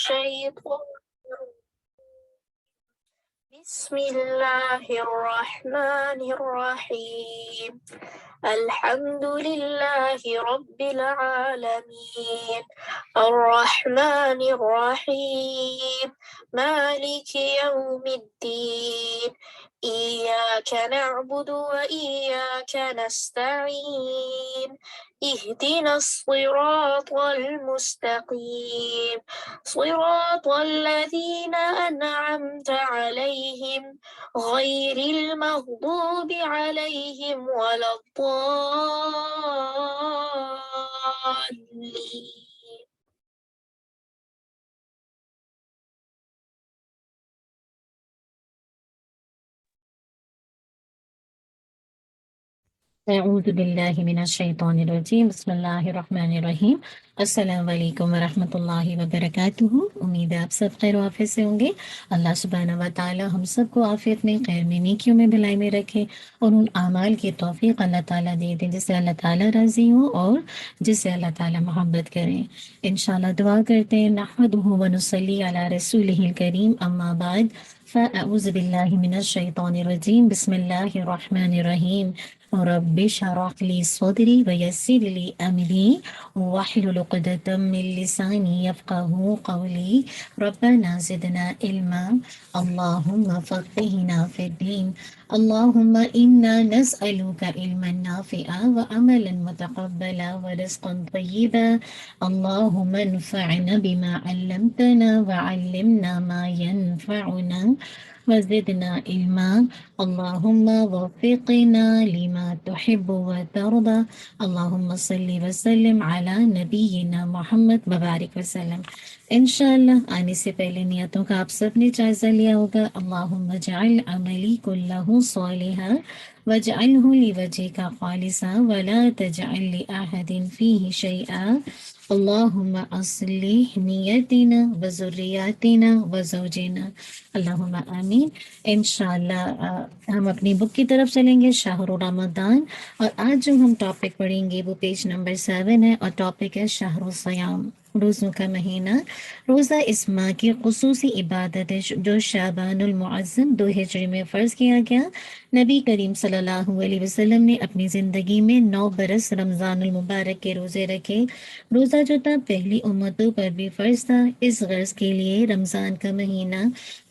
الشيطان بسم الله الرحمن الرحيم الحمد لله رب العالمين الرحمن الرحيم مالك يوم الدين إياك نعبد وإياك نستعين اهدنا الصراط المستقيم صراط الذين أنعمت عليهم غير المغضوب عليهم ولا الضالين. اعوذ باللہ من الشیطان الرجیم بسم اللہ الرحمن الرحیم السلام علیکم ورحمۃ اللہ وبرکاتہ۔ امید ہے آپ سب خیر و عافیت سے ہوں گے۔ اللہ سبحانہ و تعالی ہم سب کو عافیت میں، خیر میں، نیکیوں میں، بھلائی میں رکھے اور ان اعمال کی توفیق اللہ تعالیٰ دے دیں جس سے اللہ تعالیٰ راضی ہوں اور جس سے اللہ تعالیٰ محبت کریں۔ انشاءاللہ دعا کرتے ہیں نحمدہ ونصلی علی رسولہ الکریم، اما بعد فاعوذ باللہ من الشیطان الرجیم بسم اللہ الرحمن الرحیم رب اشرح لی صدری ویسر لی امری واحلل عقدۃ من لسانی یفقہوا قولی ربنا زدنا علما اللہم فقہنا فی الدین اللہم انا نسألک علما نافعا وعملا متقبلا ورزقا طیبا اللہم انفعنا بما علمتنا وعلمنا ما ينفعنا وزدنا علما اللہم وفقنا لما تحب وترضى اللہم صلی وسلم علی نبینا محمد وبارک وسلم۔ انشاءاللہ آنے سے پہلے نیتوں کا آپ سب نے جائزہ لیا ہوگا۔ اللہم اجعل عملی کلہ صالحا واجعلہ لوجہک خالصا ولا تجعل لأحد فیہ شیئا اللہم اصلح نیتنا وذریاتنا وزوجنا اللہم آمین۔ انشاءاللہ ہم اپنی بک کی طرف چلیں گے، شہر رمضان، اور آج جو ہم ٹاپک پڑھیں گے وہ پیج نمبر 7 ہے اور ٹاپک ہے شہر الصیام، روزوں کا مہینہ۔ روزہ اس ماہ کی خصوصی عبادت ہے جو شعبان المعظم 2 ہجری میں فرض کیا گیا۔ نبی کریم صلی اللہ علیہ وسلم نے اپنی زندگی میں 9 برس رمضان المبارک کے روزے رکھے۔ روزہ جو تھا پہلی امتوں پر بھی فرض تھا، اس غرض کے لیے رمضان کا مہینہ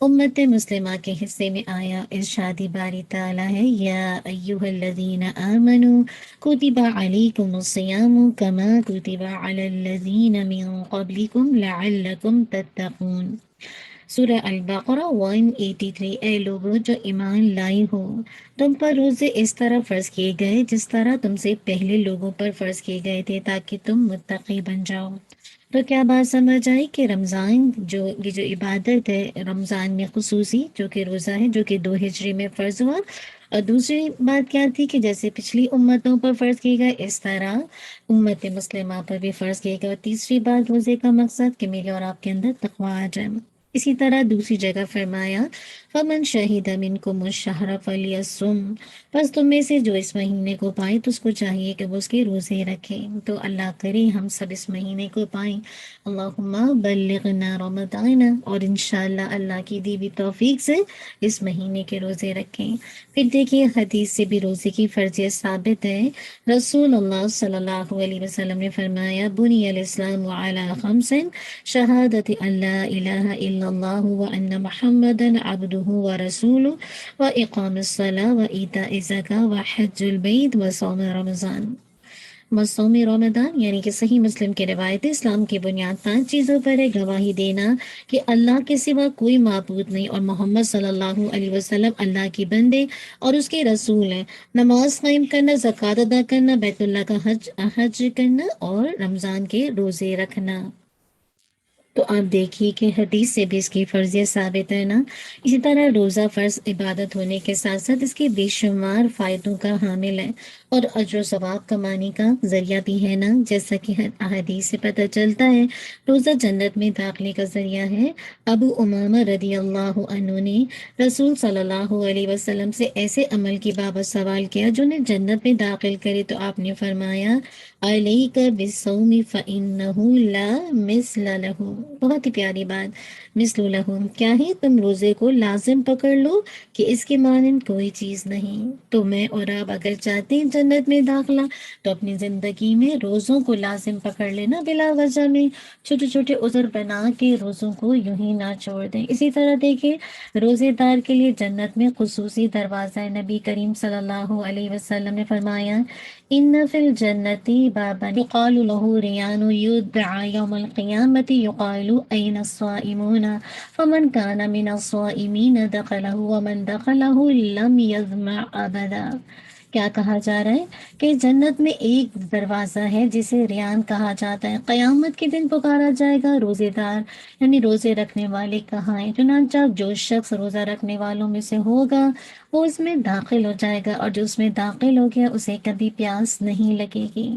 امت مسلمہ کے حصے میں آیا۔ ارشاد باری تعالیٰ ہے یا ایہا الذین آمنوا کتب علیکم الصیام کما کتب علی الذین من قبلکم لعلکم تتقون۔ سورہ البقرہ 183۔ اے لوگو جو ایمان لائے ہو، تم پر روزے اس طرح فرض کیے گئے جس طرح تم سے پہلے لوگوں پر فرض کیے گئے تھے تاکہ تم متقی بن جاؤ۔ تو کیا بات سمجھ آئی کہ رمضان یہ جو عبادت ہے رمضان میں خصوصی جو کہ روزہ ہے جو کہ 2 ہجری میں فرض ہوا، اور دوسری بات کیا تھی کہ جیسے پچھلی امتوں پر فرض کیے گئے اس طرح امت مسلمہ پر بھی فرض کیے گئے، اور تیسری بات روزے کا مقصد کہ میرے اور آپ کے اندر تقویٰ آ جائے۔ اسی طرح دوسری جگہ فرمایا فمن شہد منکم الشہر فلیصم، بس تم میں سے جو اس مہینے کو پائے تو اس کو چاہیے کہ وہ اس کے روزے رکھے۔ تو اللہ کرے ہم سب اس مہینے کو پائیں۔ اللہم بلغنا رمضان، اور انشاءاللہ اللہ کی دی بھی توفیق سے اس مہینے کے روزے رکھیں۔ پھر دیکھیے حدیث سے بھی روزے کی فرضیت ثابت ہے۔ رسول اللہ صلی اللہ علیہ وسلم نے فرمایا بنی الاسلام علی 5 شہادت ان لا الہ الا اللہ وان محمدا عبدہ ورسولہ واقام الصلاۃ وایتاء الزکاۃ وحج البیت وصوم رمضان۔ مصوم رمضان یعنی کہ صحیح مسلم کی روایت اسلام کی بنیاد 5 چیزوں پر ہے: گواہی دینا کہ اللہ کے سوا کوئی معبود نہیں اور محمد صلی اللہ علیہ وسلم اللہ کی بندے اور اس کے رسول ہیں، نماز قائم کرنا، زکوٰۃ ادا کرنا، بیت اللہ کا حج کرنا اور رمضان کے روزے رکھنا۔ تو آپ دیکھیے کہ حدیث سے بھی اس کی فرضیت ثابت ہے نا۔ اسی طرح روزہ فرض عبادت ہونے کے ساتھ ساتھ اس کے بے شمار فائدوں کا حامل ہے اور اجر و ثواب کمانے کا ذریعہ بھی ہے نا، جیسا کہ احادیث سے پتہ چلتا ہے روزہ جنت میں داخلے کا ذریعہ ہے۔ ابو امامہ رضی اللہ عنہ نے رسول صلی اللہ علیہ وسلم سے ایسے عمل کی بابت سوال کیا جو انہیں جنت میں داخل کرے، تو آپ نے فرمایا علیک بالصوم فإنہ لا مثل لہ، بہت ہی پیاری بات. مثل لہم کیا ہے، تم روزے کو لازم پکڑ لو کہ اس کے مانند کوئی چیز نہیں. تو میں اور آپ اگر چاہتے ہیں جنت میں داخلہ تو اپنی زندگی میں روزوں کو لازم پکڑ لینا، بلا وجہ میں چھوٹے چھوٹے عذر بنا کے روزوں کو یوں ہی نہ چھوڑ دیں. اسی طرح دیکھیں روزے دار کے لیے جنت میں خصوصی دروازہ ہے. نبی کریم صلی اللہ علیہ وسلم نے فرمایا ان فی الجنتی بابا یقال له ریان یدعى یوم القیامت یقال این الصائمون فمن کان من الصائمین دخلہ ومن دخلہ لم یظمع ابدا. کیا کہا جا رہا ہے کہ جنت میں ایک دروازہ ہے جسے ریان کہا جاتا ہے. قیامت کے دن پکارا جائے گا روزے دار یعنی روزے رکھنے والے کہاں ہیں. چنانچہ جو شخص روزہ رکھنے والوں میں سے ہوگا وہ اس میں داخل ہو جائے گا، اور جو اس میں داخل ہو گیا اسے کبھی پیاس نہیں لگے گی.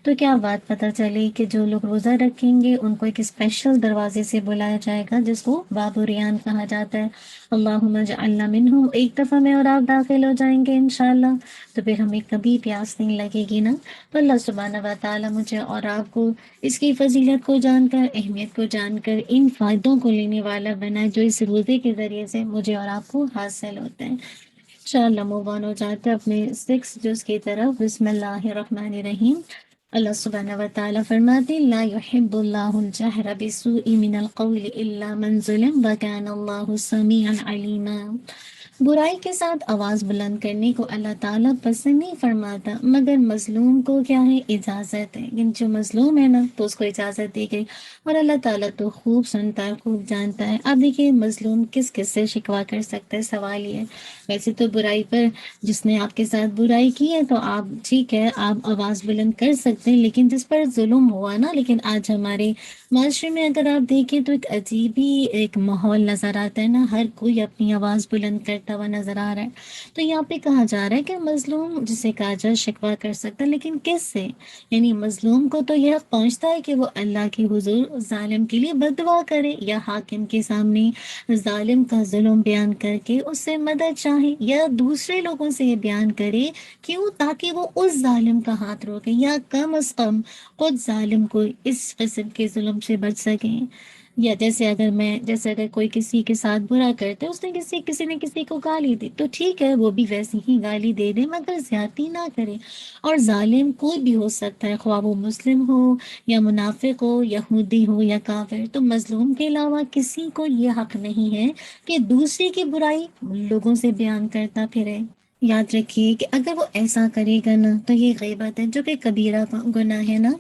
تو کیا بات پتہ چلی کہ جو لوگ روزہ رکھیں گے ان کو ایک اسپیشل دروازے سے بلایا جائے گا جس کو باب ریان کہا جاتا ہے. اللہم اجعلنا منہم. ایک دفعہ میں اور آپ داخل ہو جائیں گے انشاءاللہ تو پھر ہمیں کبھی پیاس نہیں لگے گی نا. تو اللہ سبحانہ و تعالیٰ مجھے اور آپ کو اس کی فضیلت کو جان کر، اہمیت کو جان کر ان فائدوں کو لینے والا بنائے جو اس روزے کے ذریعے سے مجھے اور آپ کو حاصل ہوتے ہیں. انشاءاللہ موو آن ہو جاتے ہیں اپنے 6 جز کی طرف. بسم اللہ الرحمن الرحیم. اللہ سبحانہ و تعالیٰ فرماتے لا يحب اللہ الجہر بسوء من القول الا من ظلم وکان اللہ سمیعا علیما. برائی کے ساتھ آواز بلند کرنے کو اللہ تعالیٰ پسند نہیں فرماتا مگر مظلوم کو کیا ہے، اجازت ہے. لیکن جو مظلوم ہے نا تو اس کو اجازت دی گئی، اور اللہ تعالیٰ تو خوب سنتا ہے، خوب جانتا ہے. اب دیکھیے مظلوم کس کس سے شکوہ کر سکتا ہے. سوال یہ ہے ویسے تو برائی پر جس نے آپ کے ساتھ برائی کی ہے تو آپ ٹھیک ہے آپ آواز بلند کر سکتے ہیں، لیکن جس پر ظلم ہوا نا، لیکن آج ہمارے معاشرے میں اگر آپ دیکھیں تو ایک عجیب ہی ایک ماحول نظر آتا ہے نا. ہر کوئی اپنی آواز بلند کرتا ہوا نظر آ رہا ہے. تو یہاں پہ کہا جا رہا ہے کہ مظلوم جسے کہا جائے شکوہ کر سکتا ہے، لیکن کس سے؟ یعنی مظلوم کو تو یہ پہنچتا ہے کہ وہ اللہ کے حضور ظالم کے لیے بد دعا کرے، یا حاکم کے سامنے ظالم کا ظلم بیان کر کے اس سے مدد چاہے، یا دوسرے لوگوں سے یہ بیان کرے کیوں، تاکہ وہ اس ظالم کا ہاتھ روکے، یا کم از کم خود ظالم کو اس قسم کے ظلم سے بچ سکیں. یا جیسے اگر کوئی کسی کے ساتھ برا کرتے، اس نے کسی نے کسی کو گالی دی تو ٹھیک ہے وہ بھی ویسی ہی گالی دے دے مگر زیادتی نہ کرے. اور ظالم کوئی بھی ہو سکتا ہے، خواہ وہ مسلم ہو یا منافق ہو، یہودی ہو یا کافر. تو مظلوم کے علاوہ کسی کو یہ حق نہیں ہے کہ دوسرے کی برائی لوگوں سے بیان کرتا پھرے. یاد رکھیے کہ اگر وہ ایسا کرے گا نا تو یہ غیبت ہے جو کہ کبیرہ گناہ ہے نا.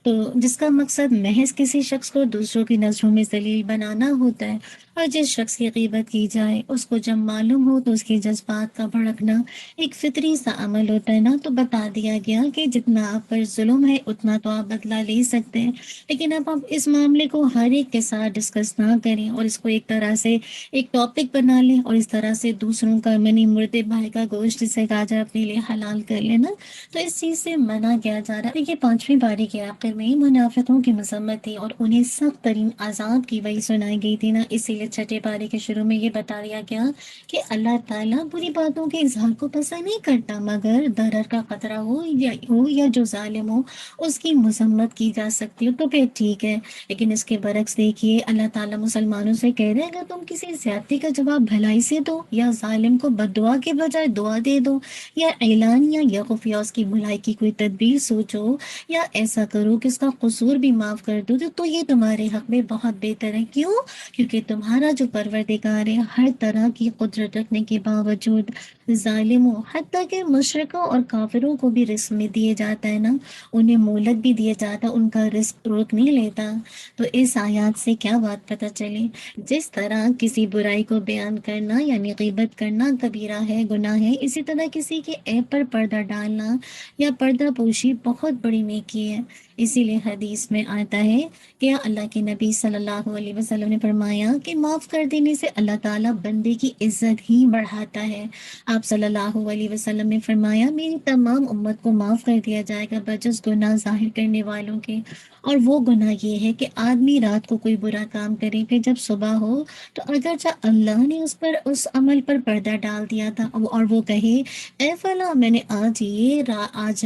تو جس کا مقصد محض کسی شخص کو دوسروں کی نظروں میں ذلیل بنانا ہوتا ہے. اور جس شخص کی غیبت کی جائے اس کو جب معلوم ہو تو اس کے جذبات کا بھڑکنا ایک فطری سا عمل ہوتا ہے نا. تو بتا دیا گیا کہ جتنا آپ پر ظلم ہے اتنا تو آپ بدلہ لے سکتے ہیں، لیکن اب آپ اس معاملے کو ہر ایک کے ساتھ ڈسکس نہ کریں اور اس کو ایک طرح سے ایک ٹاپک بنا لیں اور اس طرح سے دوسروں کا منی مردے بھائی کا گوشت جسے کہا جائے اپنے لیے حلال کر لینا. تو اس چیز سے منع کیا جا رہا ہے. یہ 5ویں پاری کے آخر میں منافقوں کی مذمت تھی اور انہیں سخت ترین عذاب کی وحی سنائی گئی تھی نا. اسی لیے 6 پاری کے شروع میں یہ بتا دیا گیا کہ اللہ تعالیٰ بری باتوں کے اظہار کو پسند نہیں کرتا مگر ضرر کا خطرہ ہو یا جو ظالم ہو اس کی مذمت کی جا سکتی ہو تو پھر ٹھیک ہے. لیکن اس کے برعکس دیکھیے اللہ تعالیٰ مسلمانوں سے کہہ رہے ہیں اگر تم کسی زیادتی کا جواب بھلائی سے دو، یا ظالم کو بد دعا کے بجائے دعا دے دو، یا اعلان یا خفیہ اس کی بھلائی کی کوئی تدبیر سوچو، یا ایسا کرو کہ اس کا قصور بھی معاف کر دو تو یہ تمہارے حق میں بہت بہتر ہے. کیوں؟ کیونکہ تمہارا جو پروردگار ہے ہر طرح کی قدرت رکھنے کے باوجود ظالموں حتیٰ کہ مشرکوں اور کافروں کو بھی رزق میں دیے جاتا ہے نا، انہیں مہلت بھی دیا جاتا ہے، ان کا رزق روک نہیں لیتا. تو اس آیات سے کیا بات پتہ چلی؟ جس طرح کسی برائی کو بیان کرنا یعنی غیبت کرنا کبیرہ ہے، گناہ ہے، اسی طرح کسی کے عیب پر پردہ ڈالنا یا پردہ پوشی بہت بڑی نیکی ہے. اسی لیے حدیث میں آتا ہے کہ اللہ کے نبی صلی اللہ علیہ وسلم نے فرمایا کہ معاف کر دینے سے اللہ تعالیٰ بندے کی عزت ہی بڑھاتا ہے. آپ صلی اللہ علیہ وسلم نے فرمایا میری تمام امت کو معاف کر دیا جائے گا بجز گناہ ظاہر کرنے والوں کے. اور وہ گناہ یہ ہے کہ آدمی رات کو کوئی برا کام کرے پھر جب صبح ہو تو اگرچہ اللہ نے اس عمل پر پردہ ڈال دیا تھا اور وہ کہے اے فلاں میں نے آج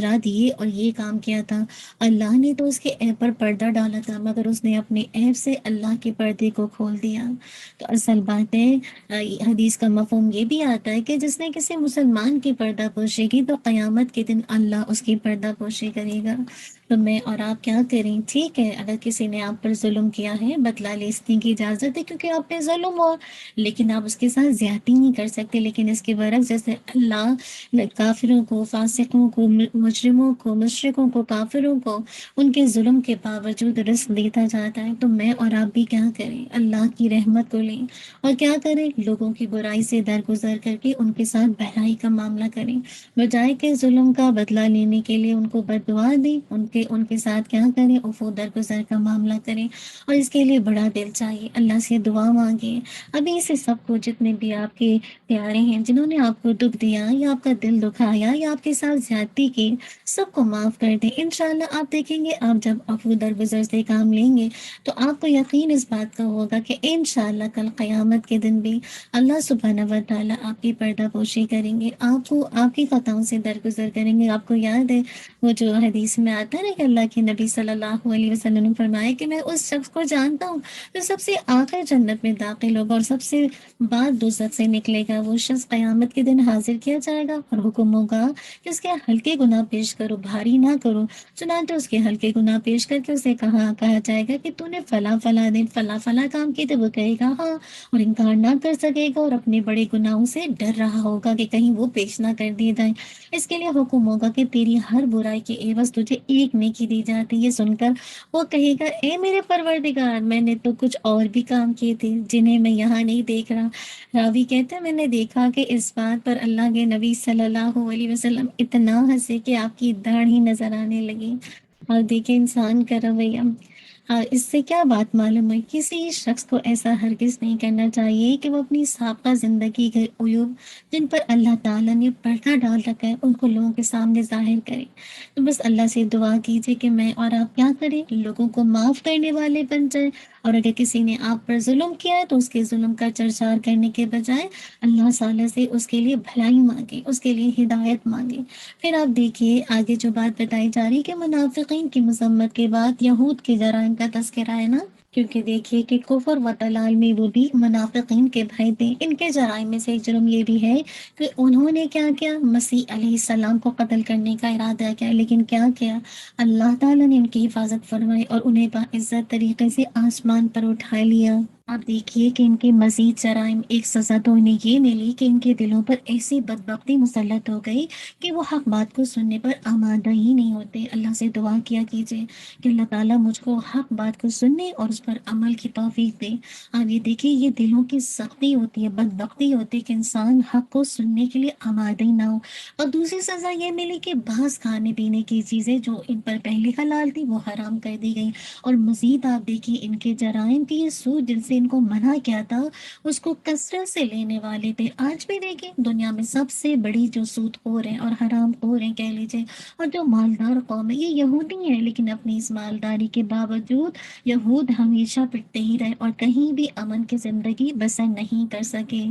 رات یہ اور یہ کام کیا تھا، اللہ نے تو اس کے عیب پر پردہ ڈالا تھا، مگر اس نے اپنے عیب سے اللہ کے پردے کو کھول دیا۔ تو اصل بات ہے، حدیث کا مفہوم یہ بھی آتا ہے کہ جس نے کسی مسلمان کی پردہ پوشی کی تو قیامت کے دن اللہ اس کی پردہ پوشی کرے گا۔ تو میں اور آپ کیا کریں؟ ٹھیک ہے، اگر کسی نے آپ پر ظلم کیا ہے، بدلہ لینے کی اجازت ہے کیونکہ آپ نے ظلم ہو، لیکن آپ اس کے ساتھ زیادتی نہیں کر سکتے۔ لیکن اس کے برعکس جیسے اللہ کافروں کو، فاسقوں کو، مجرموں کو، مشرکوں کو، کافروں کو ان کے ظلم کے باوجود رزق دیتا جاتا ہے، تو میں اور آپ بھی کیا کریں؟ اللہ کی رحمت کو لیں اور کیا کریں؟ لوگوں کی برائی سے درگزر کر کے ان کے ساتھ بھلائی کا معاملہ کریں، بجائے کہ ظلم کا بدلہ لینے کے لیے ان کو بد دعا دیں، ان کے ساتھ کیا کریں؟ عفو درگزر کا معاملہ کریں، اور اس کے لیے بڑا دل چاہیے، اللہ سے دعا مانگیں۔ ابھی سے سب کو، جتنے بھی آپ کے پیارے ہیں جنہوں نے آپ کو دکھ دیا یا آپ کا دل دکھایا یا آپ کے ساتھ زیادتی کی، سب کو معاف کر دیں۔ انشاءاللہ آپ دیکھیں گے، آپ جب عفو درگزر سے کام لیں گے تو آپ کو یقین اس بات کا ہوگا کہ انشاءاللہ کل قیامت کے دن بھی اللہ سبحانہ و تعالیٰ آپ کی پردہ پوشی کریں گے، آپ کو آپ کی خطاؤں سے درگزر کریں گے۔ آپ کو یاد ہے وہ جو حدیث میں آتا ہے نا کہ اللہ کے نبی صلی اللہ علیہ وسلم نے فرمایا کہ میں اس شخص کو جانتا ہوں جو سب سے آخر جنت میں داخل ہوگا اور سب سے بعد دوزخ سے نکلے گا۔ وہ شخص قیامت کے دن حاضر کیا جائے گا اور حکم ہوگا کہ اس کے ہلکے گناہ پیش کرو، بھاری نہ کرو۔ چنانچہ اس کے ہلکے گناہ پیش کر کے اسے کہا جائے گا کہ تو نے فلاں فلاں دن فلاں فلاں کام کیے تھے، وہ کہے گا ہاں، اور انکار نہ کر سکے گا اور اپنے بڑے گناہوں سے ڈر رہا ہوگا کہ کہیں وہ پیش نہ کر دیے جائیں۔ اس کے لیے حکم ہوگا کہ تیری ہر برائی کے عوض تجھے ایک نیکی دی جاتی ہے۔ یہ سن کر وہ کہے گا اے میرے پروردگار، میں نے تو کچھ اور بھی کام کیے تھے جنہیں میں یہاں نہیں دیکھ رہا۔ راوی کہتے ہیں میں نے دیکھا کہ اس بات پر اللہ کے نبی صلی اللہ علیہ وسلم اتنا ہنسے کہ آپ کی داڑھ ہی نظر آنے لگی۔ اور دیکھیں انسان کا رویہ، اس سے کیا بات معلوم ہے؟ کسی شخص کو ایسا ہرگز نہیں کرنا چاہیے کہ وہ اپنی سابقہ زندگی کے عیوب جن پر اللہ تعالیٰ نے پردہ ڈال رکھا ہے ان کو لوگوں کے سامنے ظاہر کرے۔ تو بس اللہ سے دعا کیجیے کہ میں اور آپ کیا کریں؟ لوگوں کو معاف کرنے والے بن جائیں، اور اگر کسی نے آپ پر ظلم کیا ہے تو اس کے ظلم کا چرچار کرنے کے بجائے اللہ تعالیٰ سے اس کے لیے بھلائی مانگے، اس کے لیے ہدایت مانگے۔ پھر آپ دیکھیے آگے جو بات بتائی جا رہی ہے کہ منافقین کی مذمت کے بعد یہود کے جرائم کا تذکرہ ہے نا، کیونکہ دیکھیے کہ کفر و دلال میں وہ بھی منافقین کے بھائی تھے۔ ان کے جرائم میں سے ایک جرم یہ بھی ہے کہ انہوں نے کیا کیا؟ مسیح علیہ السلام کو قتل کرنے کا ارادہ کیا، لیکن کیا کیا؟ اللہ تعالیٰ نے ان کی حفاظت فرمائی اور انہیں باعزت طریقے سے آسمان پر اٹھا لیا۔ آپ دیکھیے کہ ان کے مزید جرائم ایک سزا تو انہیں یہ ملی کہ ان کے دلوں پر ایسی بدبختی مسلط ہو گئی کہ وہ حق بات کو سننے پر آمادہ ہی نہیں ہوتے۔ اللہ سے دعا کیا کیجیے کہ اللہ تعالیٰ مجھ کو حق بات کو سننے اور اس پر عمل کی توفیق دے۔ آپ یہ دیکھیے یہ دلوں کی سختی ہوتی ہے، بدبختی ہوتی ہے کہ انسان حق کو سننے کے لیے آمادہ ہی نہ ہو۔ اور دوسری سزا یہ ملی کہ بعض کھانے پینے کی چیزیں جو ان پر پہلے حلال تھی وہ حرام کر دی گئی۔ اور مزید آپ دیکھیے ان کے جرائم کی یہ سود جن سے ان کو منع کیا تھا اس کو کثرت سے لینے والے تھے۔ آج بھی دیکھیں دنیا میں سب سے بڑی جو سود خور ہیں اور حرام خور ہیں کہہ لیجیے، اور جو مالدار قوم ہے یہ یہودی ہیں، لیکن اپنی اس مالداری کے باوجود یہود ہمیشہ پٹتے ہی رہے اور کہیں بھی امن کی زندگی بسر نہیں کر سکے۔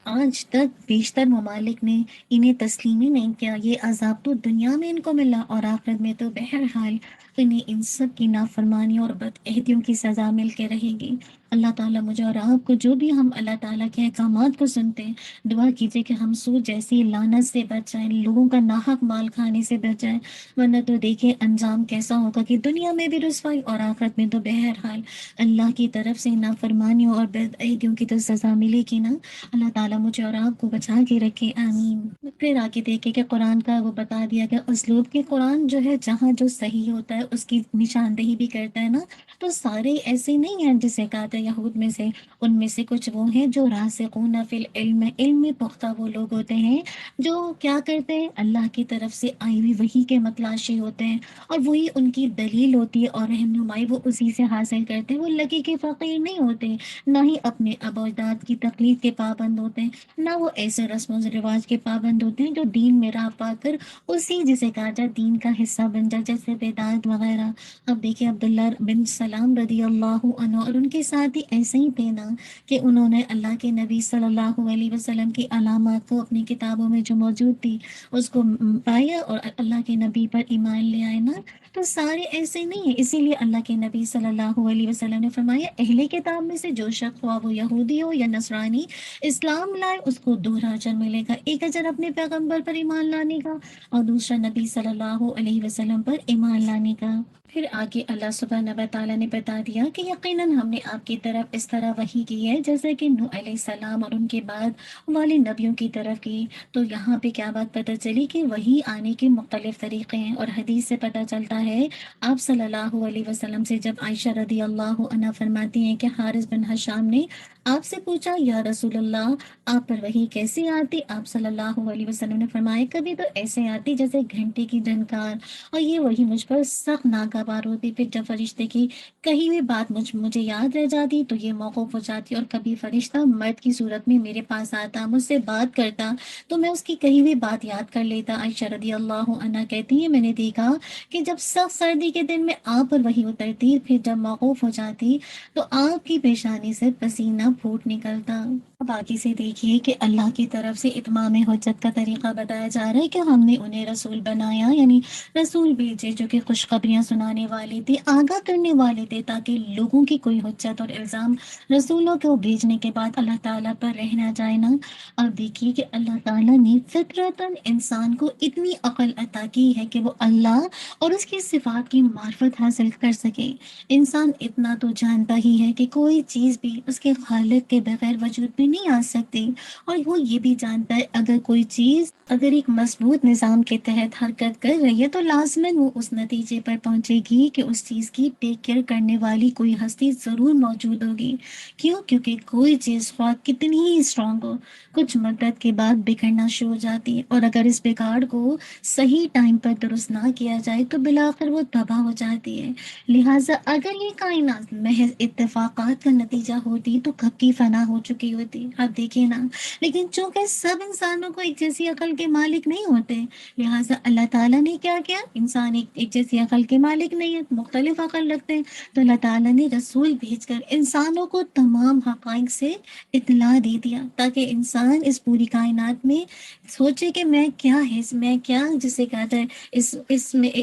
آج تک بیشتر ممالک نے انہیں تسلیم ہی نہیں کیا۔ یہ عذاب تو دنیا میں ان کو ملا اور آخرت میں تو بہرحال انہیں ان سب کی نافرمانی اور بدعہدیوں کی سزا مل کے رہے گی۔ اللہ تعالیٰ مجھے اور آپ کو، جو بھی ہم اللہ تعالیٰ کے احکامات کو سنتے ہیں، دعا کیجیے کہ ہم سود جیسی لعنت سے بچ جائیں، لوگوں کا ناحق مال کھانے سے بچ جائیں، ورنہ تو دیکھیں انجام کیسا ہوگا کہ دنیا میں بھی رسوائی اور آخرت میں تو بہرحال اللہ کی طرف سے نافرمانیوں اور بدعہدیوں کی تو سزا ملے گی نا۔ اللہ تعالیٰ مجھے اور آپ کو بچا کے رکھے، آمین۔ پھر آگے دیکھیں کہ قرآن کا وہ بتا دیا کہ اسلوب کے قرآن جو ہے جہاں جو صحیح ہوتا ہے اس کی نشاندہی بھی کرتا ہے نا، تو سارے ایسے نہیں ہیں جسے کہا تھا یہود میں سے، ان میں سے کچھ وہ ہیں جو راسخون فی العلم، علم میں پختہ وہ لوگ ہوتے ہیں جو کیا کرتے ہیں، اللہ کی طرف سے آئی ہوئی وحی کے متلاشی ہوتے ہیں اور وہی ان کی دلیل ہوتی ہے اور رہنمائی وہ اسی سے حاصل کرتے ہیں۔ وہ لگے کے فقیر نہیں ہوتے، نہ ہی اپنے آباء و اجداد کی تقلید کے پابند ہوتے ہیں، نہ وہ ایسے رسم و رواج کے پابند ہوتے ہیں جو دین میں راہ پا کر اسی جسے کہا جائے دین کا حصہ بن جائے، جیسے بدعت وغیرہ۔ اب دیکھیں عبداللہ بن سلام رضی اللہ عنہ اور ان کے ساتھ بھی ایسے ہی تھے نا کہ انہوں نے اللہ کے نبی صلی اللہ علیہ وسلم کی علامات کو اپنی کتابوں میں جو موجود تھی اس کو پایا اور اللہ کے نبی پر ایمان لے آئے نا. تو سارے ایسے نہیں ہیں. اسی لیے اللہ کے نبی صلی اللہ علیہ وسلم نے فرمایا اہل کتاب میں سے جو شخص ہوا وہ یہودی ہو یا نصرانی اسلام لائے اس کو دوہرا اجر ملے گا. ایک اجر اپنے پیغمبر پر ایمان لانے کا اور دوسرا نبی صلی اللہ علیہ وسلم پر ایمان لانے کا. پھر آگے اللہ سبحانہ و تعالیٰ نے بتا دیا کہ یقیناً ہم نے آپ کی طرف اس طرح وحی کی ہے جیسے کہ نوح علیہ السلام اور ان کے بعد والے نبیوں کی طرف کی. تو یہاں پہ کیا بات پتہ چلی کہ وحی آنے کے مختلف طریقے ہیں. اور حدیث سے پتہ چلتا ہے آپ صلی اللہ علیہ وسلم سے جب عائشہ رضی اللہ عنہا فرماتی ہیں کہ حارث بن حشام نے آپ سے پوچھا یا رسول اللہ آپ پر وحی کیسے آتی؟ آپ صلی اللہ علیہ وسلم نے فرمایا کبھی تو ایسے آتی جیسے گھنٹے کی جھنکار اور یہ وہی مجھ پر سخت ناگوار ہوتی. پھر جب فرشتے کی کہیں بھی بات مجھے یاد رہ جاتی تو یہ موقوف ہو جاتی. اور کبھی فرشتہ مرد کی صورت میں میرے پاس آتا مجھ سے بات کرتا تو میں اس کی کہیں بھی بات یاد کر لیتا. عائشہ رضی اللہ عنہا کہتی ہیں میں نے دیکھا کہ جب سخت سردی کے دن میں آپ پر وحی اترتی پھر جب موقوف ہو جاتی تو آپ کی پیشانی سے پسینہ پھوٹ نکلتا. اب آگے سے دیکھیے کہ اللہ کی طرف سے اتمام حجت کا طریقہ بتایا جا رہا ہے کہ ہم نے انہیں رسول بنایا یعنی رسول بھیجے جو کہ خوشخبریاں سنانے والے تھے آگاہ کرنے والے تھے تاکہ لوگوں کی کوئی حجت اور الزام رسولوں کو بھیجنے کے بعد اللہ تعالیٰ پر رہ نہ جائے نا. اب دیکھیے کہ اللہ تعالیٰ نے فطرتاً انسان کو اتنی عقل عطا کی ہے کہ وہ اللہ اور اس کی صفات کی معرفت حاصل کر سکے. انسان اتنا تو جانتا ہی ہے کہ کوئی چیز بھی اس کے خالق کے بغیر وجود میں نہیں آ سکتی. اور وہ یہ بھی جانتا ہے اگر کوئی چیز اگر ایک مضبوط نظام کے تحت حرکت کر رہی ہے تو لازماً وہ اس نتیجے پر پہنچے گی کہ اس چیز کی ٹیک کیئر کرنے والی کوئی ہستی ضرور موجود ہوگی. کیوں؟ کیونکہ کوئی چیز خواہ کتنی ہی اسٹرانگ ہو کچھ مدت کے بعد بگڑنا شروع ہو جاتی ہے اور اگر اس بگاڑ کو صحیح ٹائم پر درست نہ کیا جائے تو بالآخر وہ تباہ ہو جاتی ہے. لہٰذا اگر یہ کائنات محض اتفاقات کا نتیجہ ہوتی تو کب کی فنا ہو چکی ہوتی. اب دیکھیے نا لیکن چونکہ سب انسانوں کو ایک جیسی عقل کے مالک نہیں ہوتے لہٰذا اللہ تعالیٰ نے کیا کیا انسان ایک جیسی عقل کے مالک نہیں ہے مختلف عقل رکھتے ہیں تو اللہ تعالیٰ نے رسول بھیج کر انسانوں کو تمام حقائق سے اطلاع دے دیا تاکہ انسان اس پوری کائنات میں سوچے کہ میں کیا ہے میں کیا جسے کہتا ہے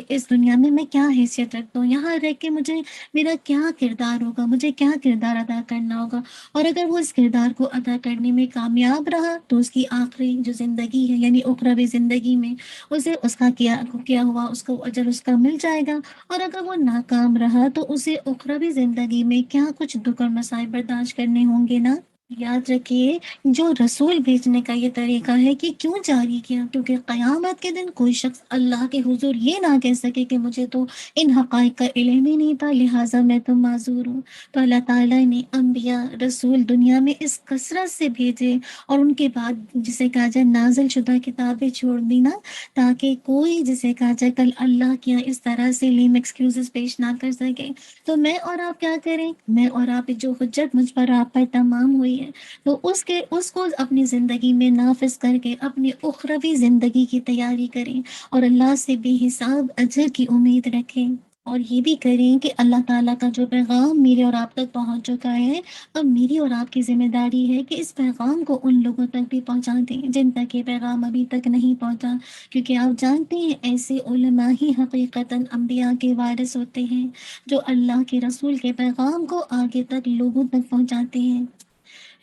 اس دنیا میں کیا حیثیت رکھتا ہوں یہاں رہ کے مجھے میرا کیا کردار ہوگا مجھے کیا کردار ادا کرنا ہوگا. اور اگر وہ اس کردار کو ادا کرنے میں کامیاب رہا تو اس کی آخری جو زندگی ہے یعنی اخروی زندگی میں اسے اس کا کیا ہوا اس کو اجر اس کا مل جائے گا. اور اگر وہ ناکام رہا تو اسے اخروی زندگی میں کیا کچھ دکھ اور مصائب برداشت کرنے ہوں گے نا. یاد رکھیے جو رسول بھیجنے کا یہ طریقہ ہے کہ کیوں جاری کیا کیونکہ قیامت کے دن کوئی شخص اللہ کے حضور یہ نہ کہہ سکے کہ مجھے تو ان حقائق کا علم ہی نہیں تھا لہٰذا میں تو معذور ہوں. تو اللہ تعالیٰ نے انبیاء رسول دنیا میں اس کثرت سے بھیجے اور ان کے بعد جسے کہا جائے نازل شدہ کتابیں چھوڑ دی نا تاکہ کوئی جسے کہا جائے کل اللہ کیا اس طرح سے لیم ایکسکیوزز پیش نہ کر سکے. تو میں اور آپ کیا کریں میں اور آپ جو حجت مجھ پر آپ پر تمام ہوئی ہے تو اس کو اپنی زندگی میں نافذ کر کے اپنی اخروی زندگی کی تیاری کریں اور اللہ سے بے حساب اجر کی امید رکھیں. اور یہ بھی کریں کہ اللہ تعالیٰ کا جو پیغام میرے اور آپ تک پہنچ چکا ہے اب میری اور آپ کی ذمہ داری ہے کہ اس پیغام کو ان لوگوں تک بھی پہنچا دیں جن تک یہ پیغام ابھی تک نہیں پہنچا. کیونکہ آپ جانتے ہیں ایسے علماء ہی حقیقتاً انبیاء کے وارث ہوتے ہیں جو اللہ کے رسول کے پیغام کو آگے تک لوگوں تک پہنچاتے ہیں.